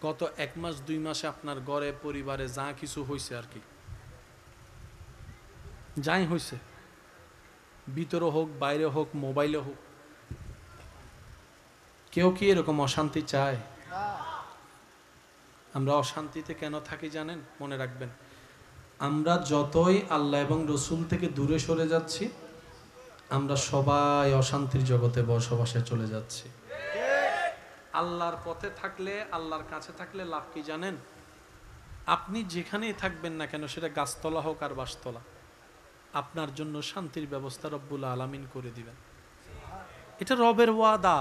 গত 1 মাস 2 মাসে আপনার ঘরে পরিবারে যা কিছু হয়েছে, আর কি যাই হয়েছে, ভিতরে হোক বাইরে হোক মোবাইলে হোক, কেউ কি এরকম অশান্তি চায়?
না
আমরা অশান্তিতে কেন থাকি জানেন? মনে রাখবেন, আমরা যতই আল্লাহ এবং রসুল থেকে দূরে সরে যাচ্ছি, আমরা সবাই অশান্তির জগতে বসবাসে চলে যাচ্ছি। আল্লাহর পথে থাকলে, আল্লাহর কাছে থাকলে লাভ কি জানেন? আপনি যেখানেই থাকবেন না কেন, সেটা গাছতলা হোক আর বাসতলা, আপনার জন্য শান্তির ব্যবস্থা রব্বুল আলামিন করে দিবেন। এটা রবের ওয়াদা।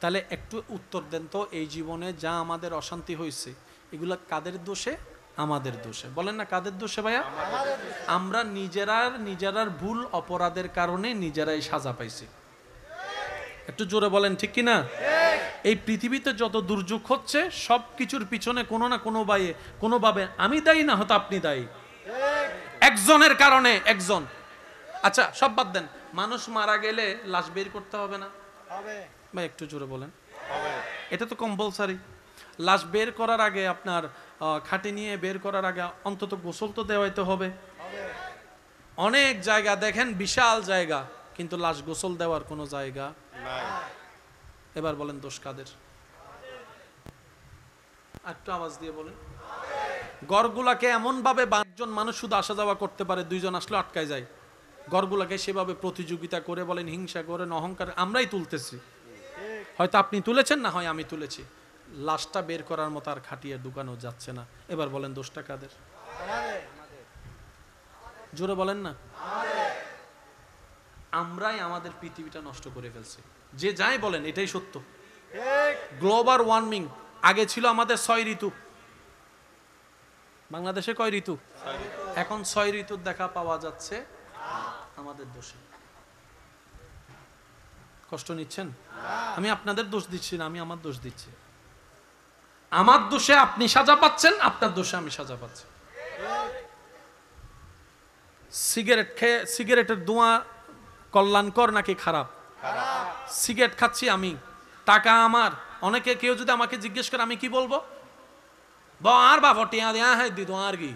তাহলে একটু উত্তর দেন তো, এই জীবনে যা আমাদের অশান্তি হয়েছে, এগুলা কাদের দোষে? আমাদের দোষে। বলেন না কাদের দোষে ভাইয়া? আমরা নিজেরার ভুল অপরাধের কারণে নিজেরাই সাজা পাইছি। একটু জোরে বলেন ঠিক কি না? এই পৃথিবীতে যত দুর্যোগ হচ্ছে, সব কিছুর পিছনে কোনো না কোনোভাবে আমি দায়ী, না হয়তো আপনি দায়ী। একজনের কারণে একজন। আচ্ছা সব বাদ দেন, মানুষ মারা গেলে লাশ বের করতে হবে না?
হবে
ভাই একটু জোরে বলেন।
হবে
এটা তো কম্পালসারি। লাশ বের করার আগে, আপনার খাটে নিয়ে বের করার আগে অন্তত গোসল তো দেওয়াইতে হবে।
হবে
অনেক জায়গা দেখেন বিশাল জায়গা, কিন্তু লাশ গোসল দেওয়ার কোনো জায়গা
নাই
এবার বলেন দোষ কাদের? একটু আওয়াজ দিয়ে বলেন। গড়গুলাকে এমন ভাবে একজন মানুষ শুধু আসা যাওয়া করতে পারে, 2 জন আসলে আটকায় যায়। গড়গুলাকে সেভাবে প্রতিযোগিতা করে, বলেন হিংসা করে, অহংকার, আমরাই তুলতেছি। হয়তো আপনি তুলেছেন, না হয় আমি তুলেছি। লাশটা বের করার মতো আর খাটিয়ে ঢুকানো যাচ্ছে না। এবার বলেন দোষটা কাদের?
আমাদের
জোরে বলেন না। আমরাই আমাদের পৃথিবীটা নষ্ট করে ফেলছি। যে যাই বলেন এটাই সত্য।
ঠিক
গ্লোবাল ওয়ার্মিং, আগে ছিল আমাদের 6 ঋতু। বাংলাদেশে কয় ঋতু? এখন 6 ঋতুর দেখা পাওয়া যাচ্ছে আমাদের দোষে। কষ্ট নিচ্ছেন? আমি আপনাদের দোষ দিচ্ছি না, আমি আমার দোষ দিচ্ছি। আমার দোষে আপনি সাজা পাচ্ছেন, আপনার দোষে আমি সাজা পাচ্ছি। সিগারেট খেয়ে, সিগারেটের ধোঁয়া কল্যাণকর নাকি খারাপ? সিগারেট খাচ্ছি আমি, টাকা আমার। অনেকে কেউ যদি আমাকে জিজ্ঞেস করে আমি কি বলবো? আর বাবা টিয়া দেয়া হয় দিত আর কি,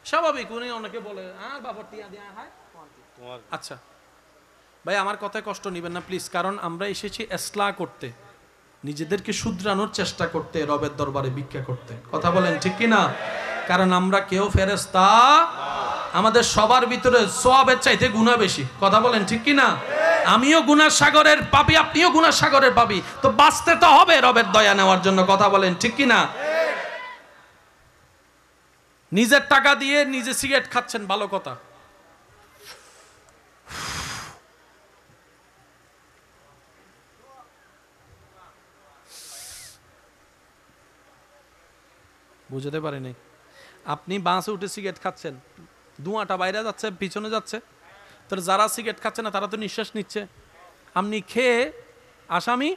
স্বাভাবিক। উনি অনেকে বলে আর বাবা টিয়া দেয়া হয়। আচ্ছা ভাই, আমার কথায় কষ্ট নিবেন না প্লিজ, কারণ আমরা এসেছি ইসলাহ করতে, নিজেদেরকে শুধরানোর চেষ্টা করতে, রবের দরবারে ভিক্ষা করতে। কথা বলেন ঠিক কি না? কারণ আমরা কেউ ফেরেশতা, আমাদের সবার ভিতরে সওয়াবের চাইতে গুনাহ বেশি। কথা বলেন ঠিক কি না? আমিও গুনার সাগরের পাপী, আপনিও গুনার সাগরের পাপী, তো বাঁচতে তো হবে রবের দয়া নেওয়ার জন্য। কথা বলেন ঠিক কি না? নিজের টাকা দিয়ে নিজে সিগারেট খাচ্ছেন, ভালো কথা। বুঝতে পারিনি। আপনি বাসে উঠে সিগারেট খাচ্ছেন, ধোঁয়াটা বাইরে যাচ্ছে, পিছনে যাচ্ছে, তো যারা সিগারেট খাচ্ছে না তারা তো নিঃশ্বাস নিচ্ছে। আপনি খেয়ে আসামি,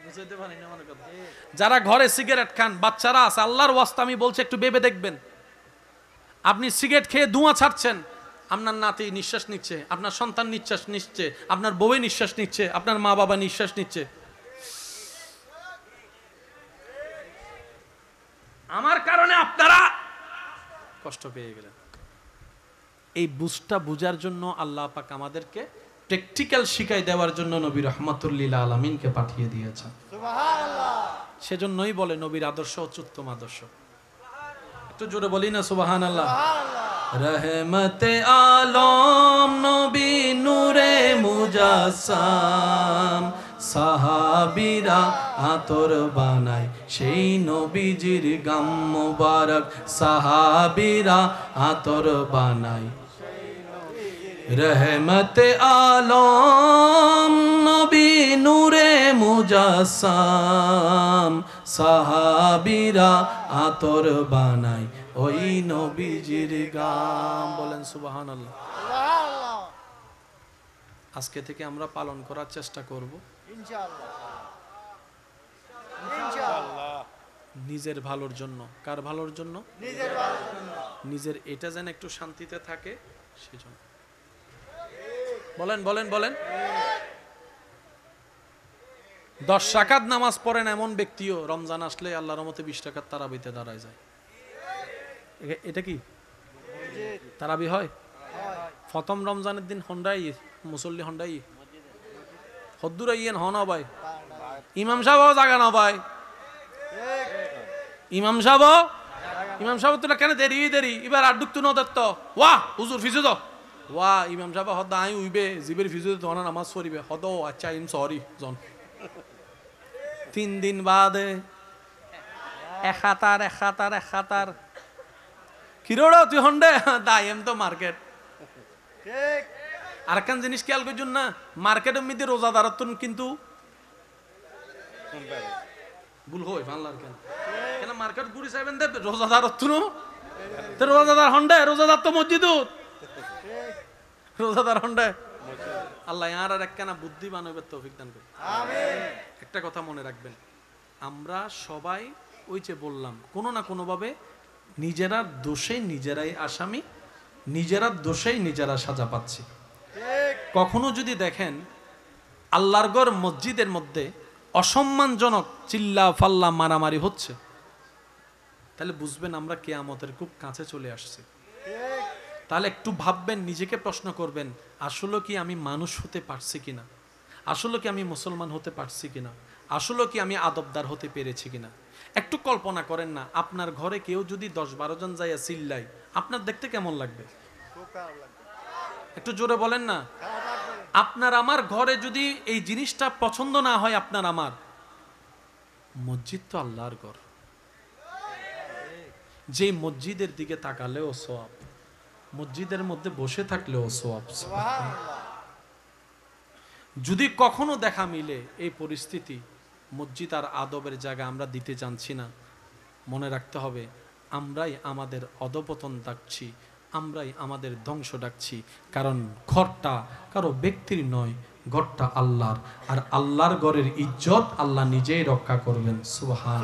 বুঝতে পারিনি আমার কথা। যারা ঘরে সিগারেট খান, বাচ্চারা আছে, আল্লাহর ওয়াস্তে আমি বলছি একটু ভেবে দেখবেন। আপনি সিগারেট খেয়ে ধোঁয়া ছাড়ছেন, আপনার নাতি নিঃশ্বাস নিচ্ছে, আপনার সন্তান নিঃশ্বাস নিচ্ছে, আপনার বউয়ে নিঃশ্বাস নিচ্ছে, আপনার মা বাবা নিঃশ্বাস নিচ্ছে। আমার কারণে আপনারা কষ্ট পেয়ে গেলেন। এই বুঝটা বুঝার জন্য আল্লাহ পাক আমাদেরকে প্র্যাকটিক্যাল শিখাই দেওয়ার জন্য নবী রাহমাতুল লিল আলামিনকে পাঠিয়ে দিয়েছেন। সুবহানাল্লাহ। সেজন্যই বলে নবীর আদর্শ হচ্ছে উত্তম আদর্শ। একটু জোরে বলি না সুবহানাল্লাহ। রহমতে আলম নবী নূরে মুজাসসাম, সাহাবীরা আতর বানায় সেই নবীজির গাম মুবারক, সাহাবীরা আতর বানায়। রহমতে আলম নবী নূরে মুজাসসাম, সাহাবীরা আতর বানায় ওই নবীজির গাম। বলেন সুবহানাল্লাহ। আজকে থেকে আমরা পালন করার চেষ্টা করব
ইনশাআল্লাহ। ইনশাআল্লাহ।
নিজের ভালোর জন্য। কার ভালোর জন্য?
নিজের ভালোর জন্য।
নিজের এটা যেন একটু শান্তিতে থাকে সেজন্য। বলেন বলেন বলেন। 10 রাকাত নামাজ পড়েন এমন ব্যক্তিও রমজান আসলে আল্লাহর রহমতে 20 রাকাত তারাবিতে দাঁড়ায় যায়। এটা কি তারাবি হয়? প্রথম রমজানের দিন হন্ডাই মুসল্লি হন্ডাই হদ্দুর আইয়েন হন ভাই, ইমাম সাহেব জাগা না ভাই, ইমাম সাহেব তোরা কেন দেরি দেরি এবার আর ডুকতু নদত্ত ওয়া হুজুর ফিজু দাও ওয়া ইমাম সাহেব হদ্দা আই উইবে জিবের ফিজু ধনা নামাজ পড়িবে হদ আচ্ছা ইম সরি জন 3 দিন বাদে 1,000 কিরোড়া তুই হন্ডে দাই এম তো মার্কেট।
ঠিক।
আরেকখান জিনিস খেয়াল করছুন না, মার্কেটের মধ্যে রোজাদারত্ব কিন্তু ভুল হয় বাংলার কেন কেন মার্কেট ঘুরি চাইবেন দেব রোজাদারত্ব তো রোজাদার হন্ডে, রোজাদার তো মসজিদ, রোজাদার হন্ডে। আল্লাহ আর একখানা বুদ্ধি বানাবে তৌফিক দান করুন। আমিন। একটা কথা মনে রাখবেন, আমরা সবাই ওই যে বললাম কোনো না কোনোভাবে নিজেরা দোষে নিজেরাই আসামি, নিজেরা দোষেই নিজেরা সাজা পাচ্ছি। কখনো যদি দেখেন আল্লাহর ঘর মসজিদের মধ্যে অসম্মানজনক চিল্লা ফাল্লা মারামারি হচ্ছে, তাহলে বুঝবেন আমরা কিয়ামতের খুব কাছে চলে আসছি। তাহলে একটু ভাববেন, নিজেকে প্রশ্ন করবেন, আসলে কি আমি মানুষ হতে পারছি কিনা, আসলে কি আমি মুসলমান হতে পারছি কিনা, আসলে কি আমি আদবদার হতে পেরেছি কিনা। একটু কল্পনা করেন না, আপনার ঘরে কেউ যদি 10-12 জন যাইয়া চিল্লাই, আপনার দেখতে কেমন লাগবে? একটু জোরে বলেন না। আপনার আমার ঘরে যদি এই জিনিসটা পছন্দ না হয়, আপনার আমার, মসজিদ তো আল্লাহর ঘর, যে মসজিদের দিকে তাকালেও সওয়াব, মসজিদের মধ্যে বসে থাকলেও সওয়াব। যদি কখনো দেখা মিলে এই পরিস্থিতি, মসজিদ আর আদবের জায়গা আমরা দিতে জানছি না, মনে রাখতে হবে আমরাই আমাদের অধপতন ডাকছি, আমরাই আমাদের ধ্বংস ডাকছি। কারণ ঘরটা কারো ব্যক্তির নয়, ঘরটা আল্লাহর। আর আল্লাহর ঘরের ইজ্জত আল্লাহ নিজেই রক্ষা করবেন। সুবহান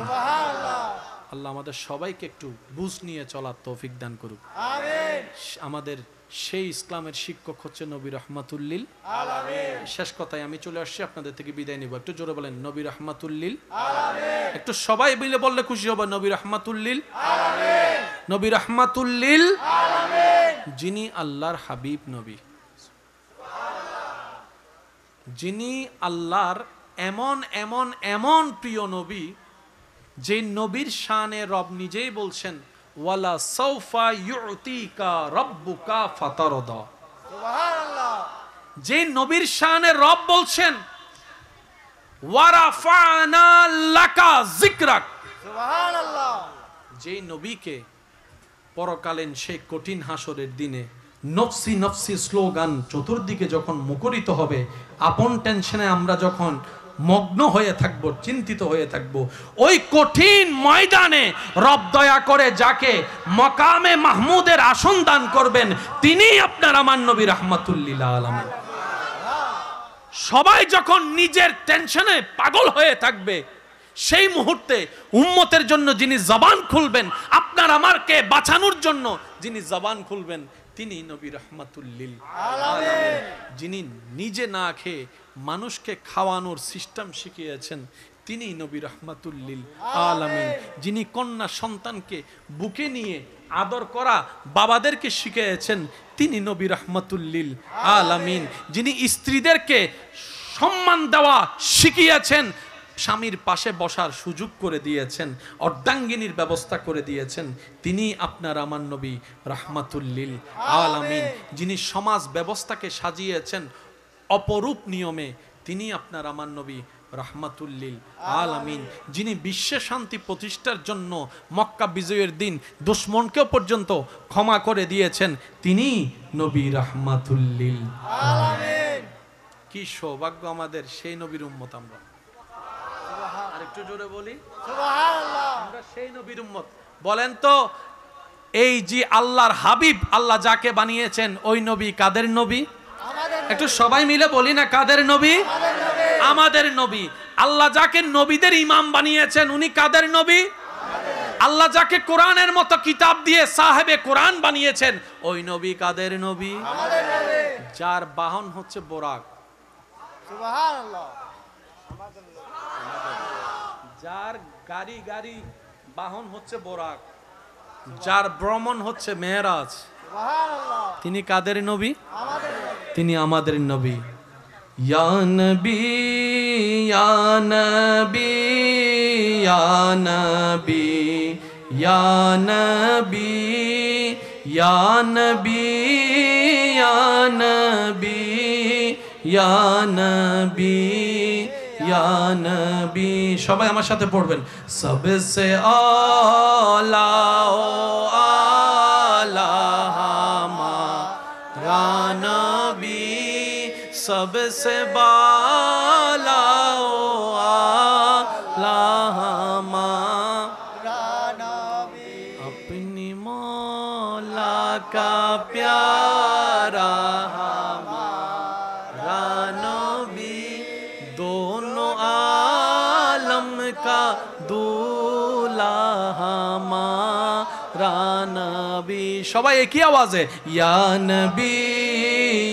আল্লাহ আমাদের সবাইকে একটু বুঝ নিয়ে চলার তৌফিক দান করুক।
আমিন।
আমাদের সেই ইসলামের শিক্ষক হচ্ছে নবী রহমাতুল্লিল
আমিন।
শেষ কথায় আমি চলে আসছি, আপনাদের থেকে বিদায় নিব। একটু জোরে বলেন নবী রহমাতুল্লিল।
আমিন।
একটু সবাই মিলে বললে খুশি হবে, নবী রহমাতুল্লিল।
আমিন।
নবী রহমাতুল্লিল,
আমিন।
যিনি আল্লাহর হাবিব নবী, যিনি আল্লাহর এমন এমন এমন প্রিয় নবী, যে নবীর শানে রব নিজেই বলছেন ওয়ালা সাউফা ইউতিকা রাব্বুকা ফাতারদা।
সুবহানাল্লাহ।
যে নবীর শানে রব বলছেন ওয়ারাফানা লাকা যিকরাক।
সুবহানাল্লাহ।
যে নবীকে পরকালীন সেই কঠিন হাসরের দিনে নফসি নফসি স্লোগান চতুর্দিকে যখন মুখরিত হবে, আপন টেনশনে আমরা যখন মগ্ন হয়ে থাকব, চিন্তিত হয়ে থাকব, ওই কঠিন ময়দানে রব দয়া করে যাকে মকামে মাহমুদের আসন দান করবেন, তিনিই আপনার আমার নবী রাহমাতুল্লিল আলামিন। সবাই যখন নিজের টেনশনে পাগল হয়ে থাকবে, সেই মুহূর্তে উম্মতের জন্য যিনি জবান খুলবেন, আপনার আমারকে বাঁচানোর জন্য যিনি জবান খুলবেন, তিনি নবী রাহমাতুল্লিল আলামিন। যিনি নিজে না খেয়ে মানুষকে খাওয়ানোর সিস্টেম শিখিয়েছেন, তিনি নবী রাহমাতুল্লিল আলামিন। যিনি কন্যা সন্তানকে বুকে নিয়ে আদর করা বাবাদেরকে শিখিয়েছেন, তিনি নবী রাহমাতুল্লিল আলামিন। যিনি স্ত্রীদেরকে সম্মান দেওয়া শিখিয়েছেন, স্বামীর পাশে বসার সুযোগ করে দিয়েছেন, অর্ধাঙ্গিনীর ব্যবস্থা করে দিয়েছেন, তিনি আপনার আমার নবী রাহমাতুল্লিল আলামিন। যিনি সমাজ ব্যবস্থাকে সাজিয়েছেন অপরূপ নিয়মে, তিনি আপনার আমার নবী রাহমাতুল্লিল আলামিন। যিনি বিশ্বে শান্তি প্রতিষ্ঠার জন্য মক্কা বিজয়ের দিন দুশমনকেও পর্যন্ত ক্ষমা করে দিয়েছেন, তিনি নবী রাহমাতুল্লিল আলামিন। কি সৌভাগ্য আমাদের, সেই নবীর উম্মত আমরা। আরেকটু জোরে বলি,
সুবহানাল্লাহ।
আমরা সেই নবীর উম্মত। বলেন তো, এই যে আল্লাহর হাবিব, আল্লাহ যাকে বানিয়েছেন, ওই নবী কাদের নবী?
আমাদের
একটু সবাই মিলে বলি না, কাদের নবী? আমাদের নবী। আল্লাহ যাকে নবীদের ইমাম বানিয়েছেন, উনি কাদের নবী? আল্লাহ যাকে কোরআনের মতো কিতাব দিয়ে সাহেবে কোরআন বানিয়েছেন, ওই নবী কাদের নবী?
আমাদের নবী।
যার বাহন হচ্ছে বোরাক,
সুবহানাল্লাহ।
যার গাড়ি গাড়ি বাহন হচ্ছে বোরাক, যার ভ্রমণ হচ্ছে মেরাজ,
সুবহানাল্লাহ।
তিনি কাদের নবী?
আমাদের নবী।
তিনি আমাদের নবী। ইয়া নবী ইয়া নবী ইয়া নবী ইয়া নবী ইয়া নবী ইয়া নবী ইয়া নবী ইয়া নবী। সবাই আমার সাথে পড়বেন, সবসে আলা ও আলা হামারা নবী, सबसे बाला ओ आला हमारा
नबी।
अपनी मौला का प्यारा हमारा नबी, दोनों आलम का दूल्हा हमारा नबी। সবাই একই আওয়াজে ইয়া নবী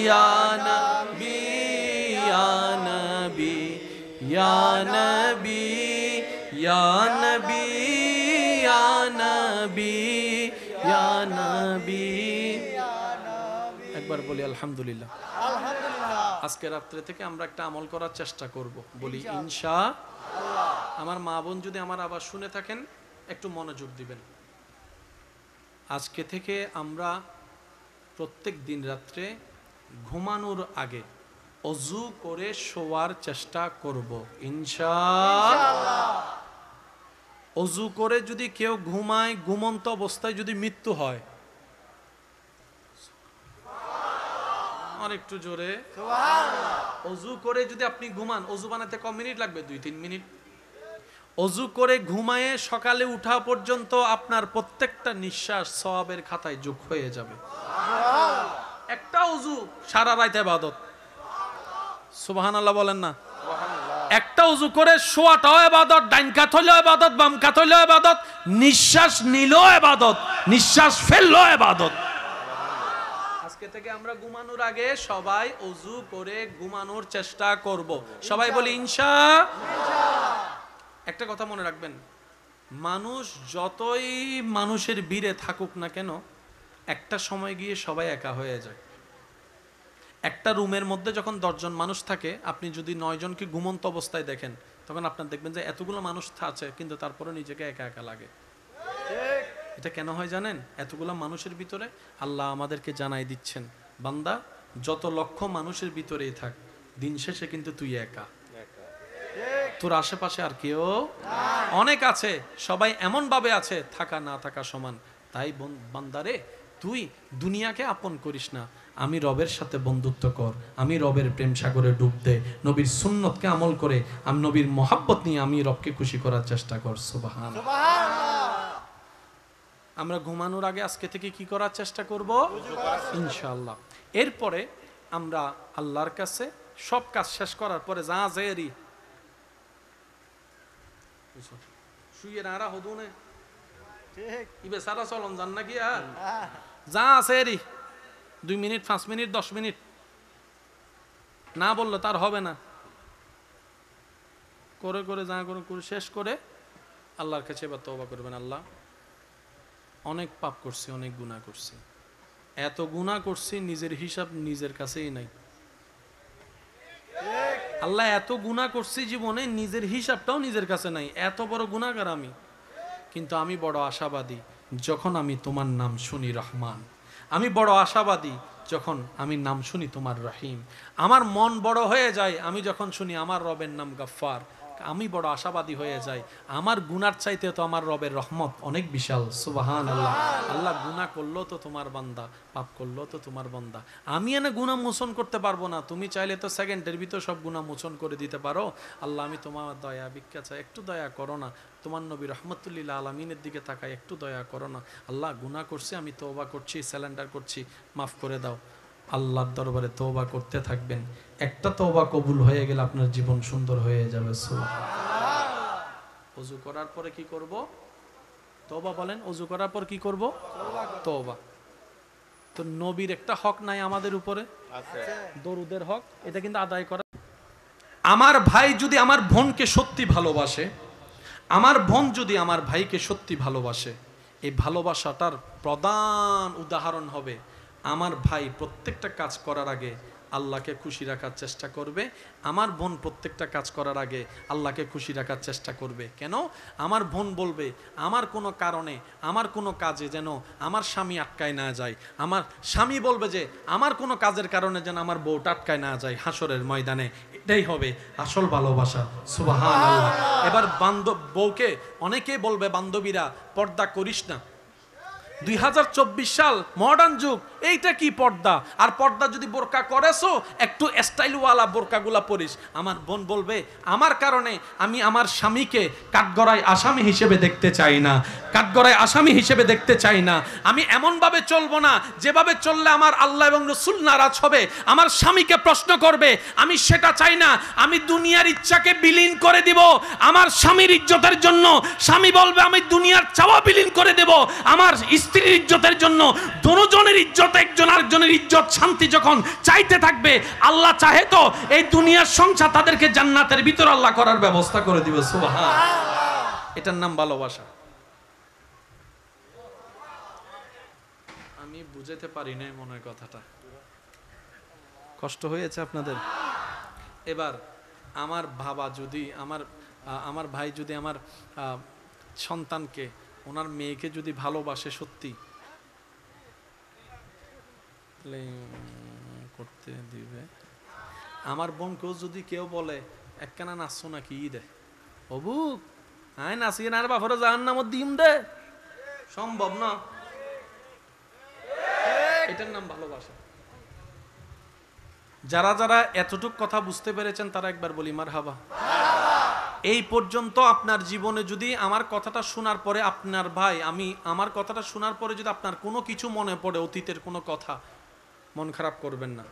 ইয়া নবী ইয়া নবী ইয়া নবী ইয়া নবী ইয়া নবী ইয়া নবী। একবার বলি আলহামদুলিল্লাহ।
আলহামদুলিল্লাহ।
আজকে রাত্রে থেকে আমরা একটা আমল করার চেষ্টা করব, বলি ইনশাআল্লাহ। আমার মা বোন যদি আমার আবার শুনে থাকেন, একটু মনোযোগ দিবেন। আজকে থেকে আমরা প্রত্যেক দিন রাত্রে ঘুমানোর আগে অজু করে শোয়ার চেষ্টা করব ইনশাআল্লাহ। অজু করে যদি কেউ ঘুমায়, ঘুমন্ত অবস্থায় যদি মৃত্যু হয়, আর একটু জোরে,
সুবহানাল্লাহ।
অজু করে যদি আপনি ঘুমান, অজু বানাতে কয় মিনিট লাগবে? 2-3 মিনিট। অজু করে ঘুমায়ে সকালে উঠা পর্যন্ত আপনার প্রত্যেকটা নিঃশ্বাস সওয়াবের খাতায় যোগ হয়ে যাবে। একটা অজু সারা রাত ইবাদত। সুবহানাল্লাহ বলেন না। একটা উজু করে শোয়াটাও ইবাদত, ডাইন কাত হইলেও ইবাদত, বাম কাত হইলেও ইবাদত, নিঃশ্বাস নিলেও ইবাদত, নিঃশ্বাস ফেললেও ইবাদত। আজকে থেকে আমরা ঘুমানোর আগে সবাই ওযু করে ঘুমানোর চেষ্টা করব। সবাই বলি ইনশাআল্লাহ। একটা কথা মনে রাখবেন, মানুষ যতই মানুষের ভিড়ে থাকুক না কেন, একটা সময় গিয়ে সবাই একা হয়ে যায়। একটা রুমের মধ্যে যখন 10 জন মানুষ থাকে, আপনি যদি 9 জনকে ঘুমন্ত অবস্থায় দেখেন, তখন আপনার দেখবেন যে এতগুলো মানুষ আছে কিন্তু তারপরে নিজেকে একা একা লাগে। এটা কেন হয় জানেন? এতগুলো মানুষের ভিতরে আল্লাহ আমাদেরকে জানাই দিচ্ছেন, বান্দা যত লক্ষ মানুষের ভিতরেই থাক, দিন শেষে কিন্তু তুই একা। তোর আশেপাশে আর কেউ অনেক আছে, সবাই এমন ভাবে আছে থাকা না থাকা সমান। তাই বান্দারে, তুই দুনিয়াকে আপন করিস না, আমি রবের সাথে বন্ধুত্ব কর, আমি রবের প্রেম সাগরে ডুব দে, নবীর সুন্নতকে আমল করে আমি নবীর মহাব্বত নিয়ে আমি রবকে খুশি করার চেষ্টা কর। সুবহানাল্লাহ। আমরা ঘুমানোর আগে আজকে থেকে কি করার চেষ্টা করব? ইনশাআল্লাহ। এরপরে আমরা আল্লাহর কাছে সব কাজ শেষ করার পরে যা জেরি শুয়ে নারা হদুনে
ঠিক
ইবে সারা চলন জান নাকি আর যা আছে এরি 2 মিনিট 5 মিনিট 10 মিনিট না বললে তার হবে না। করে করে যা করে শেষ করে আল্লাহর কাছে এবার তওবা করবেন, আল্লাহ অনেক পাপ করছি, অনেক গুনাহ করছি, এত গুনাহ করছি নিজের হিসাব নিজের কাছেই নাই। আল্লাহ এত গুনাহ করছি জীবনে, নিজের হিসাবটাও নিজের কাছে নাই, এত বড় গুনাহগার আমি। কিন্তু আমি বড় আশাবাদী যখন আমি তোমার নাম শুনি রহমান, আমি বড় আশাবাদী যখন আমি নাম শুনি তোমার রহিম, আমার মন বড় হয়ে যায় আমি যখন শুনি আমার রবের নাম গফফার, আমি বড় আশাবাদী হয়ে যাই। আমার গুনার চাইতে তো আমার রবের রহমত অনেক বিশাল। সুবহানাল্লাহ। আল্লাহ গুনাহ করলো তো তোমার বান্দা, পাপ করলো তো তোমার বান্দা, আমি এনে গুনাহ মোচন করতে পারবো না, তুমি চাইলে তো সেকেন্ডের ভিতর সব গুনাহ মোচন করে দিতে পারো। আল্লাহ আমি তোমার দয়া ভিক্ষা চাই, একটু দয়া করো না, তোমার নবী রহমতুল্লিল আলামিনের দিকে তাকাই, একটু দয়া করো না। আল্লাহ গুনাহ করছি, আমি তওবা করছি, সারেন্ডার করছি, মাফ করে দাও। আল্লাহর দরবারে তওবা করতে থাকবেন, একটা তওবা কবুল হয়ে গেলে আপনার জীবন সুন্দর হয়ে যাবে। সুবহানাল্লাহ। ওযু করার পরে কি করব? তওবা বলেন। ওযু করার পর কি করব? তওবা। তো নবীর একটা হক নাই আমাদের উপরে? আছে। দরুদের হক, এটা কিন্তু আদায় করা। আমার ভাই যদি আমার বোনকে সত্যি ভালোবাসে, আমার বোন যদি আমার ভাইকে সত্যি ভালোবাসে, এই ভালোবাসাটার প্রধান উদাহরণ হবে আমার ভাই প্রত্যেকটা কাজ করার আগে আল্লাহকে খুশি রাখার চেষ্টা করবে, আমার বোন প্রত্যেকটা কাজ করার আগে আল্লাহকে খুশি রাখার চেষ্টা করবে। কেন? আমার বোন বলবে আমার কোনো কারণে, আমার কোনো কাজে যেন আমার স্বামী আটকায় না যায়, আমার স্বামী বলবে যে আমার কোনো কাজের কারণে যেন আমার বউটা আটকায় না যায় হাসরের ময়দানে। এটাই হবে আসল ভালোবাসা। সুবহানাল্লাহ। এবার বউকে অনেকেই বলবে, বান্ধবীরা পর্দা করিস না, 2024 সাল মডার্ন যুগ, এইটা কি পর্দা? আর পর্দা যদি বোরকা করেছো একটু স্টাইলওয়ালা বোরকাগুলা পরিস। আমার বোন বলবে আমার কারণে আমি আমার স্বামীকে কাঠগড়ায় আসামি হিসেবে দেখতে চাই না, কাঠগড়ায় আসামি হিসেবে দেখতে চাই না। আমি এমনভাবে চলবো না যেভাবে চললে আমার আল্লাহ এবং রাসূল নারাজ হবে, আমার স্বামীকে প্রশ্ন করবে, আমি সেটা চাই না। আমি দুনিয়ার ইচ্ছাকে বিলীন করে দিব আমার স্বামীর ইজ্জতের জন্য। স্বামী বলবে আমি দুনিয়ার চাওয়া বিলীন করে দেব আমার স্ত্রীর ইজ্জতের জন্য। দুজনের ইজ্জত, একজন আরেকজনের ইজ্জত, শান্তি যখন চাইতে থাকবে, আল্লাহ চাহে তো এই দুনিয়ার সংসার তাদেরকে জান্নাতের ভিতর আল্লাহ করার ব্যবস্থা করে দিবে। সুবহানাল্লাহ। এটার নাম ভালোবাসা। আমি বুঝাতে পারি না মনে হয় কথাটা, কষ্ট হয়েছে আপনাদের? এবার আমার বাবা যদি আমার ভাই যদি আমার সন্তানকে, ওনার মেয়েকে যদি ভালোবাসে সত্যি, করতে দিবে। আমার বোনকেও যদি কেউ বলে একখানা নাচছো নাকি দে, অবু আয় নাচিয়ে না বাপরে জাহান্নামত দিম দে, সম্ভব না। এটার নাম ভালোবাসা। যারা যারা এতটুক কথা বুঝতে পেরেছেন তারা একবার বলি মারহাবা। এই পর্যন্ত আপনার জীবনে যদি আমার কথাটা শোনার পরে আপনার ভাই আমার কথাটা শোনার পরে যদি আপনার কোনো কিছু মনে পড়ে অতীতের কোনো কথা, মন খারাপ করবেন না।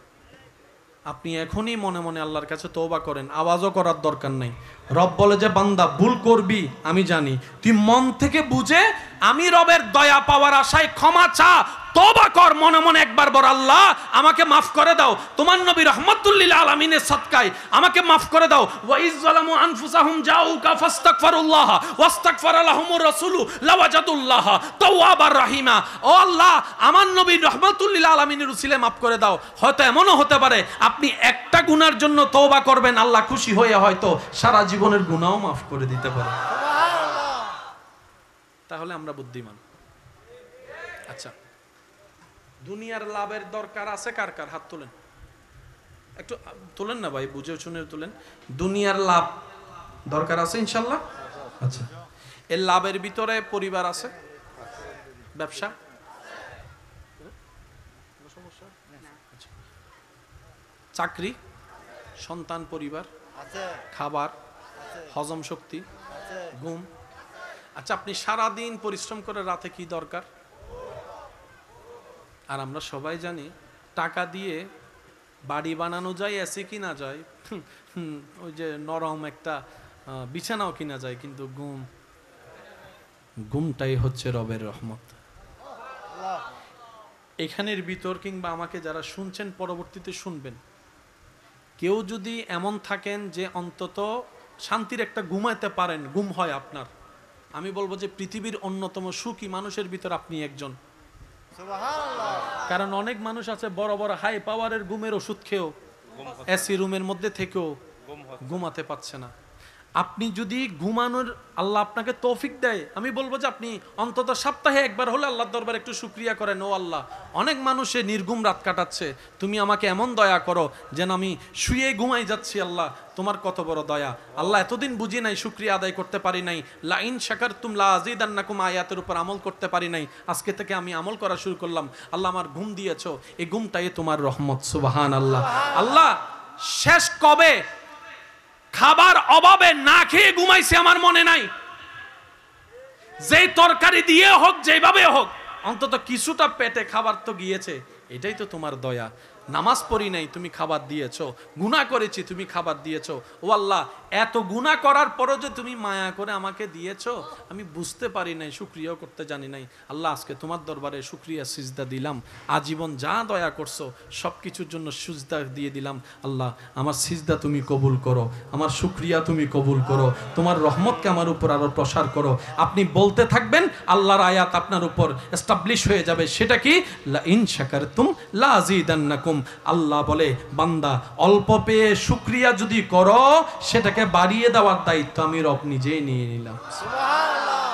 আপনি এখনই মনে মনে আল্লাহর কাছে তওবা করেন, আওয়াজও করার দরকার নাই। রব বলে যে বান্দা ভুল করবি আমি জানি, তুই মন থেকে বুঝে আমি রবের দয়া পাওয়ার আশায় ক্ষমা চা, তওবা কর মনে মনে একবার বল, আল্লাহ আমাকে মাফ করে দাও, তোমার নবী রাহমাতুল লিল আলামিনের সদকায় আমাকে মাফ করে দাও। ওয়া ইয যালামু আনফুসাহুম জাউকা ফাস্তাগফিরুল্লাহ ওয়াস্তাগফারা লাহুমুর রাসূলু লাওয়াজাদুল্লাহ তাওয়াবার রহিমা। ও আল্লাহ আমার নবী রাহমাতুল লিল আলামিনের উসিলে মাফ করে দাও। হয়তো এমনও হতে পারে আপনি একটা গুনার জন্য তওবা করবেন, আল্লাহ খুশি হয়ে হয়তো সারা জীবনের গুনাহও মাফ করে দিতে পারে। তাহলে আমরা বুদ্ধিমান। আচ্ছা, দুনিয়ার লাভের দরকার আছে কার কার? হাত তোলেন, একটু তোলেন না ভাই, বুঝে শুনে তোলেন। দুনিয়ার লাভ দরকার আছে ইনশাল্লাহ। আচ্ছা, এর লাভের ভিতরে পরিবার আছে, ব্যবসা, চাকরি, সন্তান, পরিবার, খাবার, হজম শক্তি, ঘুম। আচ্ছা, আপনি সারাদিন পরিশ্রম করে রাতে কি দরকার? আর আমরা সবাই জানি টাকা দিয়ে বাড়ি বানানো যায়, এসি কিনা যায়, ওই যে নরম একটা বিছানাও কিনা যায়, কিন্তু ঘুমটাই হচ্ছে রবের রহমত। এখানের ভিতর কিংবা আমাকে যারা শুনছেন পরবর্তীতে শুনবেন, কেউ যদি এমন থাকেন যে অন্তত শান্তির একটা ঘুমাইতে পারেন, ঘুম হয় আপনার, আমি বলবো যে পৃথিবীর অন্যতম সুখী মানুষের ভিতর আপনি একজন। কারণ অনেক মানুষ আছে বড় বড় হাই পাওয়ারের ঘুমের ওষুধ খেয়েও এসি রুমের মধ্যে থেকেও ঘুমাতে পারছে না। আপনি যদি ঘুমানোর আল্লাহ আপনাকে তৌফিক দেয়, আমি বলবো যে আপনি অন্তত সপ্তাহে একবার হলে আল্লাহর দরবারে একটু শুকরিয়া করেন, ও আল্লাহ অনেক মানুষে নির্ঘুম রাত কাটাচ্ছে, তুমি আমাকে এমন দয়া করো যেন আমি শুয়ে ঘুমাই যাচ্ছি। আল্লাহ তোমার কত বড় দয়া। আল্লাহ এতদিন বুঝি নাই, শুকরিয়া আদায় করতে পারি নাই, লা ইন শাকারতুম লা আযীদান্নাকুম আয়াতের উপর আমল করতে পারি নাই, আজকে থেকে আমি আমল করা শুরু করলাম। আল্লাহ আমার ঘুম দিয়েছো, এই ঘুমটাই তোমার রহমত। সুবহানাল্লাহ। আল্লাহ শেষ কবে খাবার অভাবে না খেয়ে ঘুমাইছে আমার মনে নাই। যেই তরকারি দিয়ে হোক, যেভাবে হোক, অন্তত কিছুটা পেটে খাবার তো গিয়েছে, এটাই তো তোমার দয়া। নামাজ পড়ি নাই, তুমি খাবার দিয়েছো, গুনাহ করেছি, তুমি খাবার দিয়েছো। ও আল্লাহ, এত গুনাহ করার পরও যে তুমি মায়া করে আমাকে দিয়েছো, আমি বুঝতে পারি নাই, শুকরিয়াও করতে জানি নাই। আল্লাহ আজকে তোমার দরবারে শুকরিয়া সিজদা দিলাম, আজীবন যা দয়া করছো সব কিছুর জন্য সিজদা দিয়ে দিলাম। আল্লাহ আমার সিজদা তুমি কবুল করো, আমার শুকরিয়া তুমি কবুল করো, তোমার রহমতকে আমার উপর আরো প্রসার করো। আপনি বলতে থাকবেন, আল্লাহর আয়াত আপনার উপর এস্টাবলিশ হয়ে যাবে। সেটা কি? লা ইন শাকারতুম লা আযীদান্নাকুম। আল্লাহ বলে, বান্দা অল্প পেয়ে শুকরিয়া যদি করো, সেটাকে বাড়িয়ে দেওয়ার দায়িত্ব আমি রব নিজেই নিয়ে নিলাম। সুবহানাল্লাহ।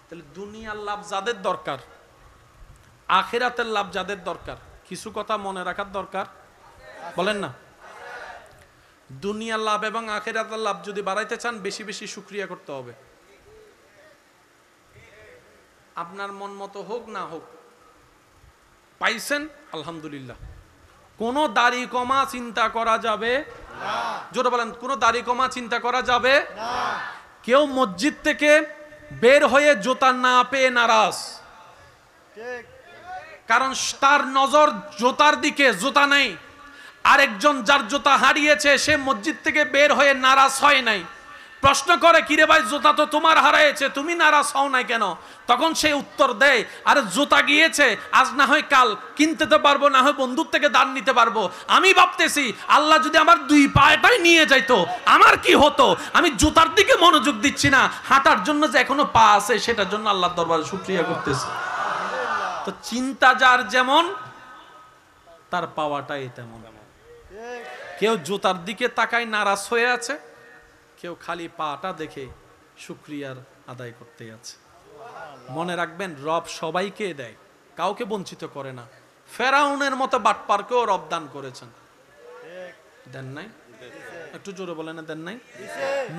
তাহলে দুনিয়ার লাভ যাদের দরকার, আখিরাতের লাভ যাদের দরকার, কিছু কথা মনে রাখার দরকার, বলেন না? দুনিয়ার লাভ এবং আখিরাতের লাভ যদি বাড়াইতে চান, বেশি বেশি শুকরিয়া করতে হবে। আপনার মন মতো হোক না হোক, পাইছেন আলহামদুলিল্লাহ। কোন দাড়ি কমা চিন্তা করা যাবে না। জোরে বলেন, কোন দাড়ি কমা চিন্তা করা যাবে না। কেউ মসজিদ থেকে বের হয়ে জুতা না পেয়ে নারাজ, কারণ তার নজর জুতার দিকে, জুতা নেই। আরেকজন যার জুতা হারিয়েছে, সে মসজিদ থেকে বের হয়ে নারাজ হয় নাই। প্রশ্ন করে, কিরে ভাই জুতা তো তোমার হারিয়েছে, তুমি নারাজ হও নাই কেন? তখন সে উত্তর দেয়, আরে জুতা গিয়েছে, আজ না হয় কাল কিনতে তো পারবো, না হয় বন্ধুর থেকে দান নিতে পারবো। আমি ভাবতেছি আল্লাহ যদি আমার দুই পাটাই নিয়ে যাইতো আমার কি হতো? আমি জুতার দিকে মনোযোগ দিচ্ছি না, হাঁটার জন্য যে এখনো পা আছে সেটার জন্য আল্লাহর দরবারে শুকরিয়া করতেছি। তো চিন্তা যার যেমন, তার পাওয়াটাই তেমন। কেউ জুতার দিকে তাকায় নারাজ হয়ে আছে, কেউ খালি পাটা দেখে শুকরিয়ার আদায় করতে আছে। মনে রাখবেন, রব সবাইকে দেয়, কাউকে বঞ্চিত করে না। ফেরাউনের মতো বাটপারকেও রব দান করেছেন, দেন নাই? একটু জোরে বলেন, দেন নাই?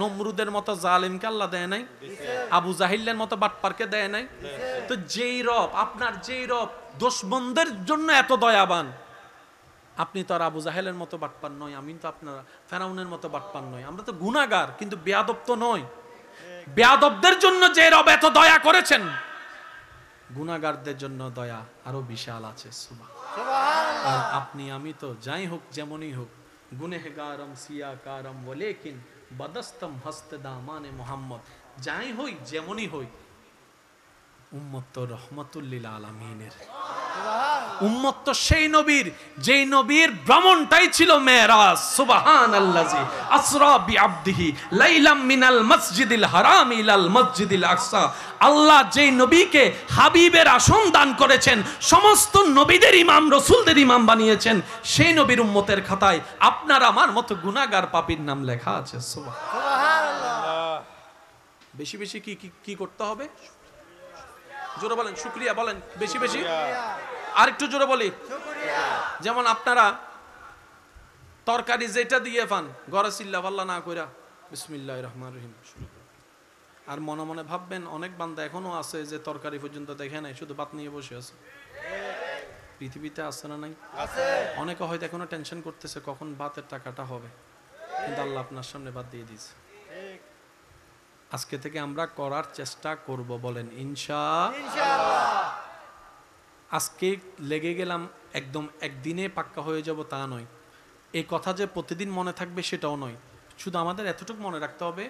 নমরুদের মতো জালিমকে আল্লাহ দেয় নাই? আবু জাহিলের মতো বাটপারকে দেয় নাই? তো যেই রব, আপনার যেই রব দুশমনদের জন্য এত দয়াবান, আপনি তো আর আবু জাহেলের মতো বাটপার নয়, আমি তো আপনার ফেরাউনের মতো বাটপার নয়, আমরা তো গুনাহগার, কিন্তু বেয়াদব তো নয়। বেয়াদবদের জন্য যে রব এত দয়া করেছেন, গুনাহগারদের জন্য দয়া আরো বিশাল আছে। সুবহানাল্লাহ। আর আপনি আমি তো যাই হোক যেমনই হোক, গুনেহগারম সিয়াকারম ওয়ালাকিন বদস্তম হস্ত দামানে মোহাম্মদ, যাই হই যেমনই হই, উম্মত তো রহমাতুল লিল আলামিনের উম্মত, তো সেই নবীর যেই নবীর ভ্রমণটাই ছিল মেরাজ। সুবহানাল্লাজি আসরা বিআবদিহি লাইলাম মিনাল মসজিদিল হারাম ইলাল মসজিদিল আকসা। আল্লাহ যেই নবীকে হাবিবের আসন দান করেছেন, সমস্ত নবীদের ইমাম রাসূলদের ইমাম বানিয়েছেন, সেই নবীর উম্মতের খাতায় আপনার আমার মতো গুনাহগার পাপীর নাম লেখা আছে। সুবহানাল্লাহ। বেশি বেশি কি করতে হবে? জোরে বলেন শুকরিয়া, বলেন বেশি বেশি। আর একটু জোরে বলি। যেমন আপনারা তরকারি যেটা দিয়ে পান, গড়ে চিল্লা পাল্লা না কইরা বিসমিল্লাহির রহমানির রহিম শুরু করেন। আর মনে মনে ভাববেন অনেক বান্দা এখনো আছে যে তরকারি পর্যন্ত দেখে নাই, শুধু ভাত নিয়ে বসে আছে। পৃথিবীতে আছে না নাই? অনেকে হয়তো এখনো টেনশন করতেছে কখন ভাতের টাকাটা হবে, কিন্তু আল্লাহ আপনার সামনে ভাত দিয়ে দিয়েছে। আজকে থেকে আমরা করার চেষ্টা করব, বলেন ইনশাআল্লাহ। আজকে লেগে গেলাম একদম একদিনে পাক্কা হয়ে যাব তা নয়, এই কথা যে প্রতিদিন মনে থাকবে সেটাও নয়। শুধু আমাদের এতটুকু মনে রাখতে হবে,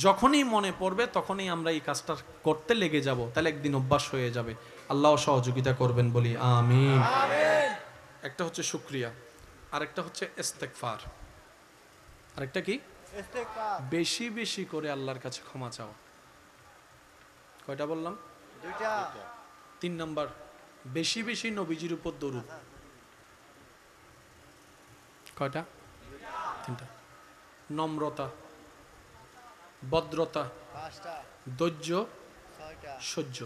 যখনই মনে পড়বে তখনই আমরা এই কাজটা করতে লেগে যাব, তাহলে একদিন অভ্যাস হয়ে যাবে। আল্লাহ সহযোগিতা করবেন, বলি আমিন। একটা হচ্ছে শুকরিয়া, আরেকটা হচ্ছে ইস্তেগফার, আরেকটা কি? বেশি বেশি করে আল্লাহর কাছে ক্ষমা চাওয়া। কয়টা বললাম? দুইটা। 3 নাম্বার, বেশি বেশি নবীজির উপর দরুদ। কয়টা? 3টা। নম্রতা, ভদ্রতা, ধৈর্য, সহ্য।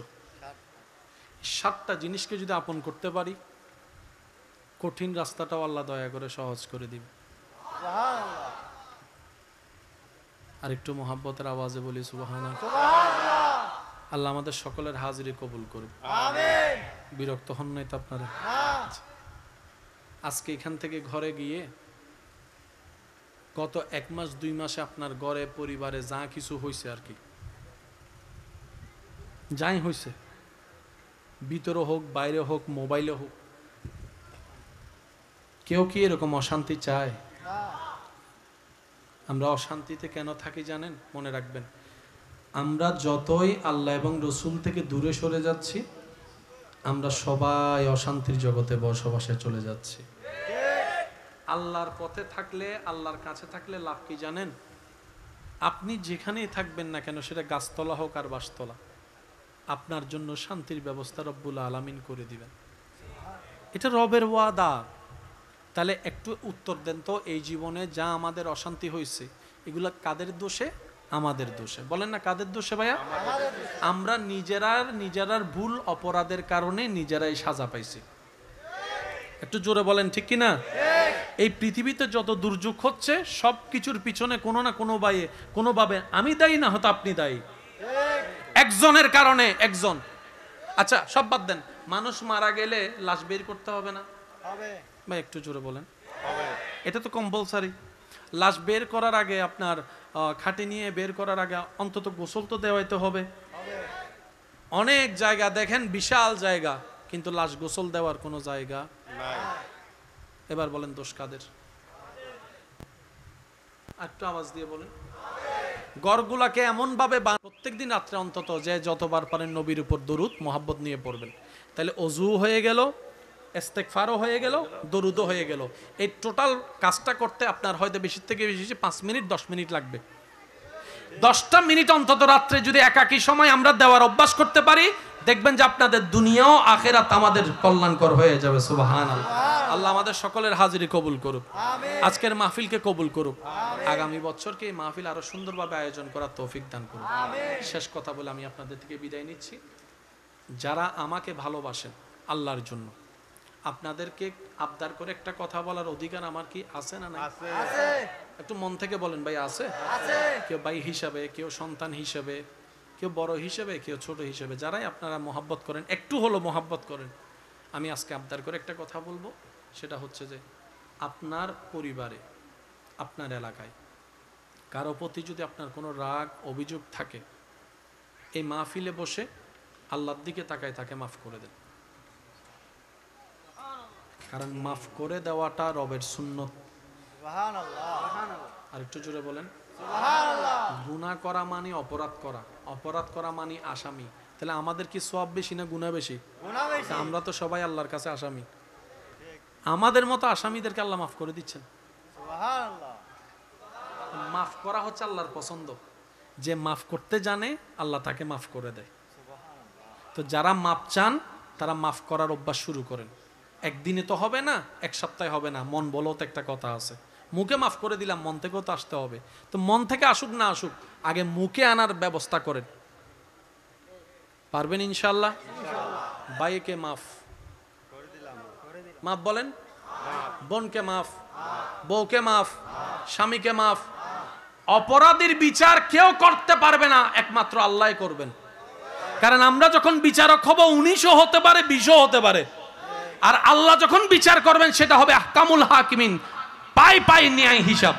7টা জিনিসকে যদি আপন করতে পারি, কঠিন রাস্তাটাও আল্লাহ দয়া করে সহজ করে দিবে। আর একটু মোহাব্বতের আওয়াজে বলি সুবহানাল্লাহ। আল্লাহ আমাদের সকলের হাজিরি কবুল করুন। আমিন। বিরক্ত হন নাই তো আপনারা? আজকে এখান থেকে ঘরে গিয়ে গত 1 মাস 2 মাসে আপনার ঘরে পরিবারে যা কিছু হয়েছে আর কি, যাই হয়েছে, ভিতরে হোক বাইরে হোক মোবাইলে হোক, কেউ কি এরকম অশান্তি চায়? আমরা অশান্তিতে কেন থাকি জানেন? মনে রাখবেন, আমরা যতই আল্লাহ এবং রসুল থেকে দূরে সরে যাচ্ছি, আমরা সবাই অশান্তির জগতে বসবাসে চলে যাচ্ছি। আল্লাহর পথে থাকলে, আল্লাহর কাছে থাকলে লাভ কি জানেন? আপনি যেখানেই থাকবেন না কেন, সেটা গাছতলা হোক আর বাসতলা, আপনার জন্য শান্তির ব্যবস্থা রব্বুল আলামিন করে দিবেন। এটা রবের ওয়াদা। তাহলে একটু উত্তর দেন তো, এই জীবনে যা আমাদের অশান্তি হয়েছে, এগুলা কাদের দোষে? আমাদের দোষে। বলেন না কাদের দোষে ভাইয়া? আমরা নিজেরার ভুল অপরাধের কারণে নিজেরাই সাজা পাইছি। একটু জোরে বলেন ঠিক কি না? এই পৃথিবীতে যত দুর্যোগ হচ্ছে, সব কিছুর পিছনে কোনো না কোনোভাবে আমি দায়ী, না হয়তো আপনি দায়ী। একজনের কারণে একজন। আচ্ছা সব বাদ দেন, মানুষ মারা গেলে লাশ বের করতে হবে না? ভাই একটু জোরে বলেন। এটা তো কম্পালসারি। লাশ বের করার আগে, আপনার খাটে নিয়ে বের করার আগে অন্তত গোসল তো দেওয়াইতে হবে। অনেক জায়গা দেখেন বিশাল জায়গা, কিন্তু লাশ গোসল দেওয়ার কোনো জায়গা নাই। এবার বলেন দোষ কাদের? একটু আওয়াজ দিয়ে বলেন। ঘরগুলাকে এমন ভাবে প্রত্যেকদিন রাত্রে অন্তত যে যতবার পারেন নবীর উপর দরুদ মোহাব্বত নিয়ে পড়বেন, তাহলে অজু হয়ে গেল, ইস্তেগফারও হয়ে গেল, দরুদও হয়ে গেল। এই টোটাল কাজটা করতে আপনার হয়তো বেশি থেকে বেশি 5 মিনিট 10 মিনিট লাগবে। 10টা মিনিট অন্তত রাত্রে যদি একাকী সময় আমরা দেওয়ার অভ্যাস করতে পারি, দেখবেন যে আপনাদের দুনিয়াও আখিরাত আমাদের কল্যাণকর হয়ে যাবে। সুবহানাল্লাহ। আল্লাহ আমাদের সকলের হাজিরি কবুল করুক, আজকের মাহফিলকে কবুল করুক, আগামী বছরকে এই মাহফিল আরো সুন্দরভাবে আয়োজন করার তৌফিক দান করুক। শেষ কথা বলে আমি আপনাদের থেকে বিদায় নিচ্ছি। যারা আমাকে ভালোবাসেন আল্লাহর জন্য, আপনাদেরকে আবদার করে একটা কথা বলার অধিকার আমার কি আছে না নাই? আছে। একটু মন থেকে বলেন ভাই আছে? আছে। কেউ ভাই হিসাবে, কেউ সন্তান হিসাবে, কেউ বড় হিসাবে, কেউ ছোট হিসাবে, যারাই আপনারা মহব্বত করেন, একটু হলো মহব্বত করেন, আমি আজকে আবদার করে একটা কথা বলবো। সেটা হচ্ছে যে আপনার পরিবারে, আপনার এলাকায় কারো প্রতি যদি আপনার কোনো রাগ অভিযোগ থাকে, এই মাহফিলে বসে আল্লাহর দিকে তাকায় তাকে মাফ করে দেন। কারণ মাফ করে দেওয়াটা রবের সুন্নত। আর একটু জোরে বলেন। গুনাহ করা মানে অপরাধ করা, অপরাধ করা মানে আসামি। তাহলে আমাদের কি সওয়াব বেশি না গুনাহ বেশি? আমরা তো সবাই আল্লাহর কাছে আসামি। আমাদের মতো আসামিদেরকে আল্লাহ মাফ করে দিচ্ছেন। মাফ করা হচ্ছে আল্লাহর পছন্দ। যে মাফ করতে জানে আল্লাহ তাকে মাফ করে দেয়। তো যারা মাপ চান তারা মাফ করার অভ্যাস শুরু করেন। একদিনে তো হবে না, এক সপ্তাহে হবে না। মন বলো তো একটা কথা আছে, মুখে মাফ করে দিলাম, মন থেকেও তো আসতে হবে। তো মন থেকে আসুক না আসুক, আগে মুখে আনার ব্যবস্থা করেন। পারবেন ইনশাল্লাহ? ভাইকে মাফ, মাফ বলেন। বোনকে মাফ, বউকে মাফ, স্বামীকে মাফ। অপরাধীর বিচার কেউ করতে পারবে না, একমাত্র আল্লাহ করবেন। কারণ আমরা যখন বিচারক হব 19ও হতে পারে, 20ও হতে পারে। আর আল্লাহ যখন বিচার করবেন সেটা হবে আহকামুল হাকিমিন, পাই পাই ন্যায় হিসাব।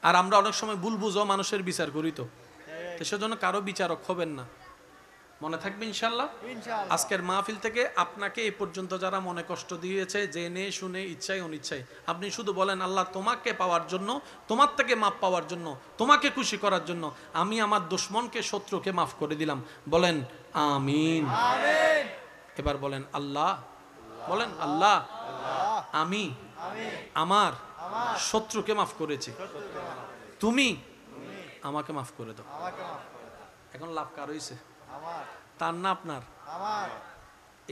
আর আমরা অনেক সময় ভুল বুঝো মানুষের বিচার করি। তো সেজন্য কারো বিচারক হবেন না, মনে থাকবে ইনশাল্লাহ। আজকের মাহফিল থেকে আপনাকে এই পর্যন্ত যারা মনে কষ্ট দিয়েছে, জেনে শুনে ইচ্ছায় অনিচ্ছায়, আপনি শুধু বলেন আল্লাহ তোমাকে পাওয়ার জন্য, তোমার থেকে মাপ পাওয়ার জন্য, তোমাকে খুশি করার জন্য আমি আমার দুশমনকে, শত্রুকে মাফ করে দিলাম। বলেন আমিন। এবার বলেন আল্লাহ, বলেন আল্লাহ আমি আমার শত্রুকে মাফ করেছি, তুমি আমাকে মাফ করে দাও। এখন লাভ কার হইছে? তার না আপনার?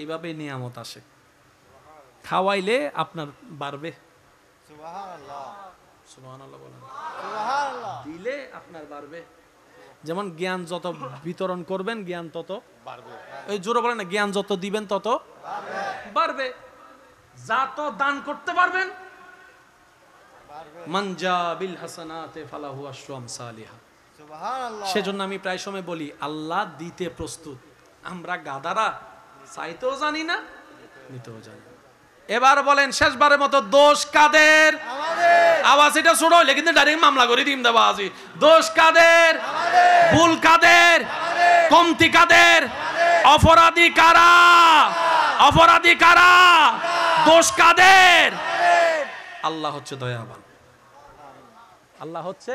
এইভাবে নিয়ামত আসে। খাওয়াইলে আপনার বাড়বে, সুবহানাল্লাহ বলেন। দিলে আপনার বাড়বে। যেমন জ্ঞান যত বিতরণ করবেন জ্ঞান তত বাড়বে। ওই জোরে বলেন না, জ্ঞান যত দিবেন তত বাড়বে। যত দান করতে পারবেন, মান জা বিল হাসানাতে ফালাহু আশরু আমসালিহা। সেজন্য আমি প্রায় সময় বলি আল্লাহ দিতে প্রস্তুত, আমরা গাদারা চাইতেও জানি না, নিতেও জানি না। এবার বলেন শেষবারের মতো, দোষ কাদের? আওয়াজ এটা ছোট হইলে কিন্তু ডাইরেক্ট মামলা করে দিম দেবা আজি। দোষ কাদের? ভুল কাদের? কমতি কাদের? অপরাধী কারা? অপরাধী কারা? দোষ কাদের? আল্লাহ হচ্ছে দয়াবান, আল্লাহ হচ্ছে।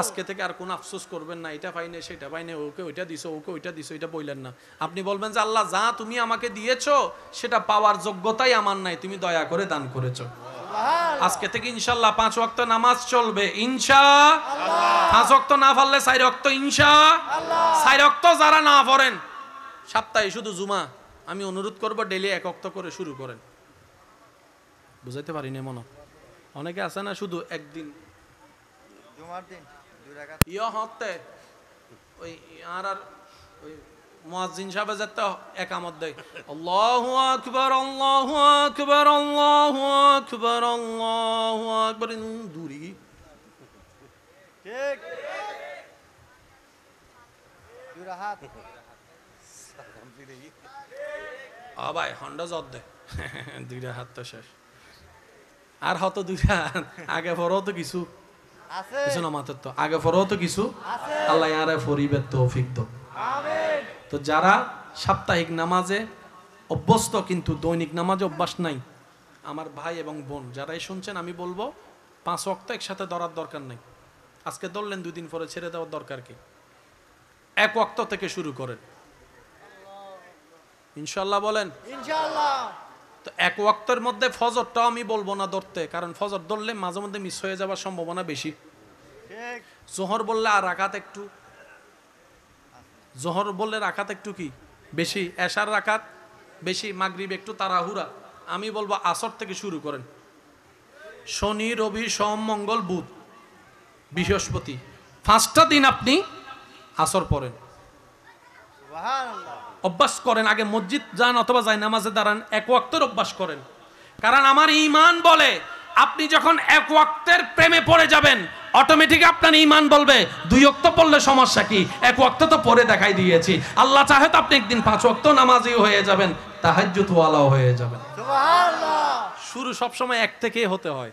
আজকে থেকে আর কোন আফসোস করবেন না, এটা পাইনি সেটা পাইনি, ওকে ওইটা দিছো, ওকে ওইটা দিছো, এটা বললেন না। আপনি বলবেন যে আল্লাহ যা তুমি আমাকে দিয়েছো সেটা পাওয়ার যোগ্যতাই আমার নাই, তুমি দয়া করে দান করেছো। আজকে থেকে ইনশাআল্লাহ 5 ওয়াক্ত নামাজ চলবে ইনশাআল্লাহ। 5 ওয়াক্ত না পড়লে 4 ওয়াক্ত ইনশাআল্লাহ। 4 ওয়াক্ত যারা না পড়েন সপ্তাহে শুধু জুমা, আমি অনুরোধ করব ডেইলি 1 ওয়াক্ত করে শুরু করেন। বুঝাইতে পারিনি মনে? অনেকে আছে না শুধু একদিন
জুমার দিন 2 রাকাত
ইয়া হতে ওই আর ওই মুয়াজ্জিন সাহেব যেতে একামত দেয়, আল্লাহু আকবার আল্লাহু আকবার আল্লাহু আকবার আল্লাহু আকবার, দূরি
ঠিক 2 রাকাত
ভাই হন্ডা জদ দে 2 রাকাত তো শেষ। আর হতো 2 রাকাত আগে পড়ো তো কিছু
আছে,
কিছু না মাত্র তো আগে পড়ো তো কিছু
আছে।
আল্লাহ ইয়ারে ফরিবের তৌফিক দাও।
আমিন।
তো যারা সাপ্তাহিক নামাজে অভ্যস্ত কিন্তু দৈনিক নামাজে অভ্যাস নাই, আমার ভাই এবং বোন যারাই শুনছেন, আমি বলবো 5 ওয়াক্ত একসাথে ধরার দরকার নেই। আজকে ধরলেন 2 দিন পরে ছেড়ে দেওয়ার দরকার কি? 1 ওয়াক্ত থেকে শুরু করেন ইনশাআল্লাহ। বলেন
ইনশাআল্লাহ।
তো 1 ওয়াক্তের মধ্যে ফজরটাও আমি বলবো না ধরতে, কারণ ফজর ধরলে মাঝে মধ্যে মিস হয়ে যাওয়ার সম্ভাবনা বেশি।
ঠিক।
জোহর বললে আর রাকাত একটু, জোহর বললে রাকাত একটু কি বেশি, এশার রাকাত বেশি, মাগরিব একটু তাড়াহুড়া। আমি বলবো আসর থেকে শুরু করেন। শনি, রবি, সোম, মঙ্গল, বুধ, বৃহস্পতি, 5টা দিন আপনি আসর পড়েন,
সুবহানাল্লাহ।
অভ্যাস করেন। আগে মসজিদ যান অথবা যাই নামাজে দাঁড়ান, 1 ওয়াক্তের অভ্যাস করেন। কারণ আমার ঈমান বলে আপনি যখন 1 ওয়াক্তের প্রেমে পড়ে যাবেন, অটোমেটিক আপনার ঈমান বলবে 2 ওয়াক্ত পড়লে সমস্যা কি, 1 ওয়াক্ত তো পড়ে দেখাই দিয়েছি। আল্লাহ চাহে তো আপনি একদিন 5 ওয়াক্ত নামাজি হয়ে যাবেন, তাহাজ্জুদ ওয়ালাও হয়ে যাবেন।
সুবহানাল্লাহ।
শুরু সবসময় 1 থেকেই হতে হয়।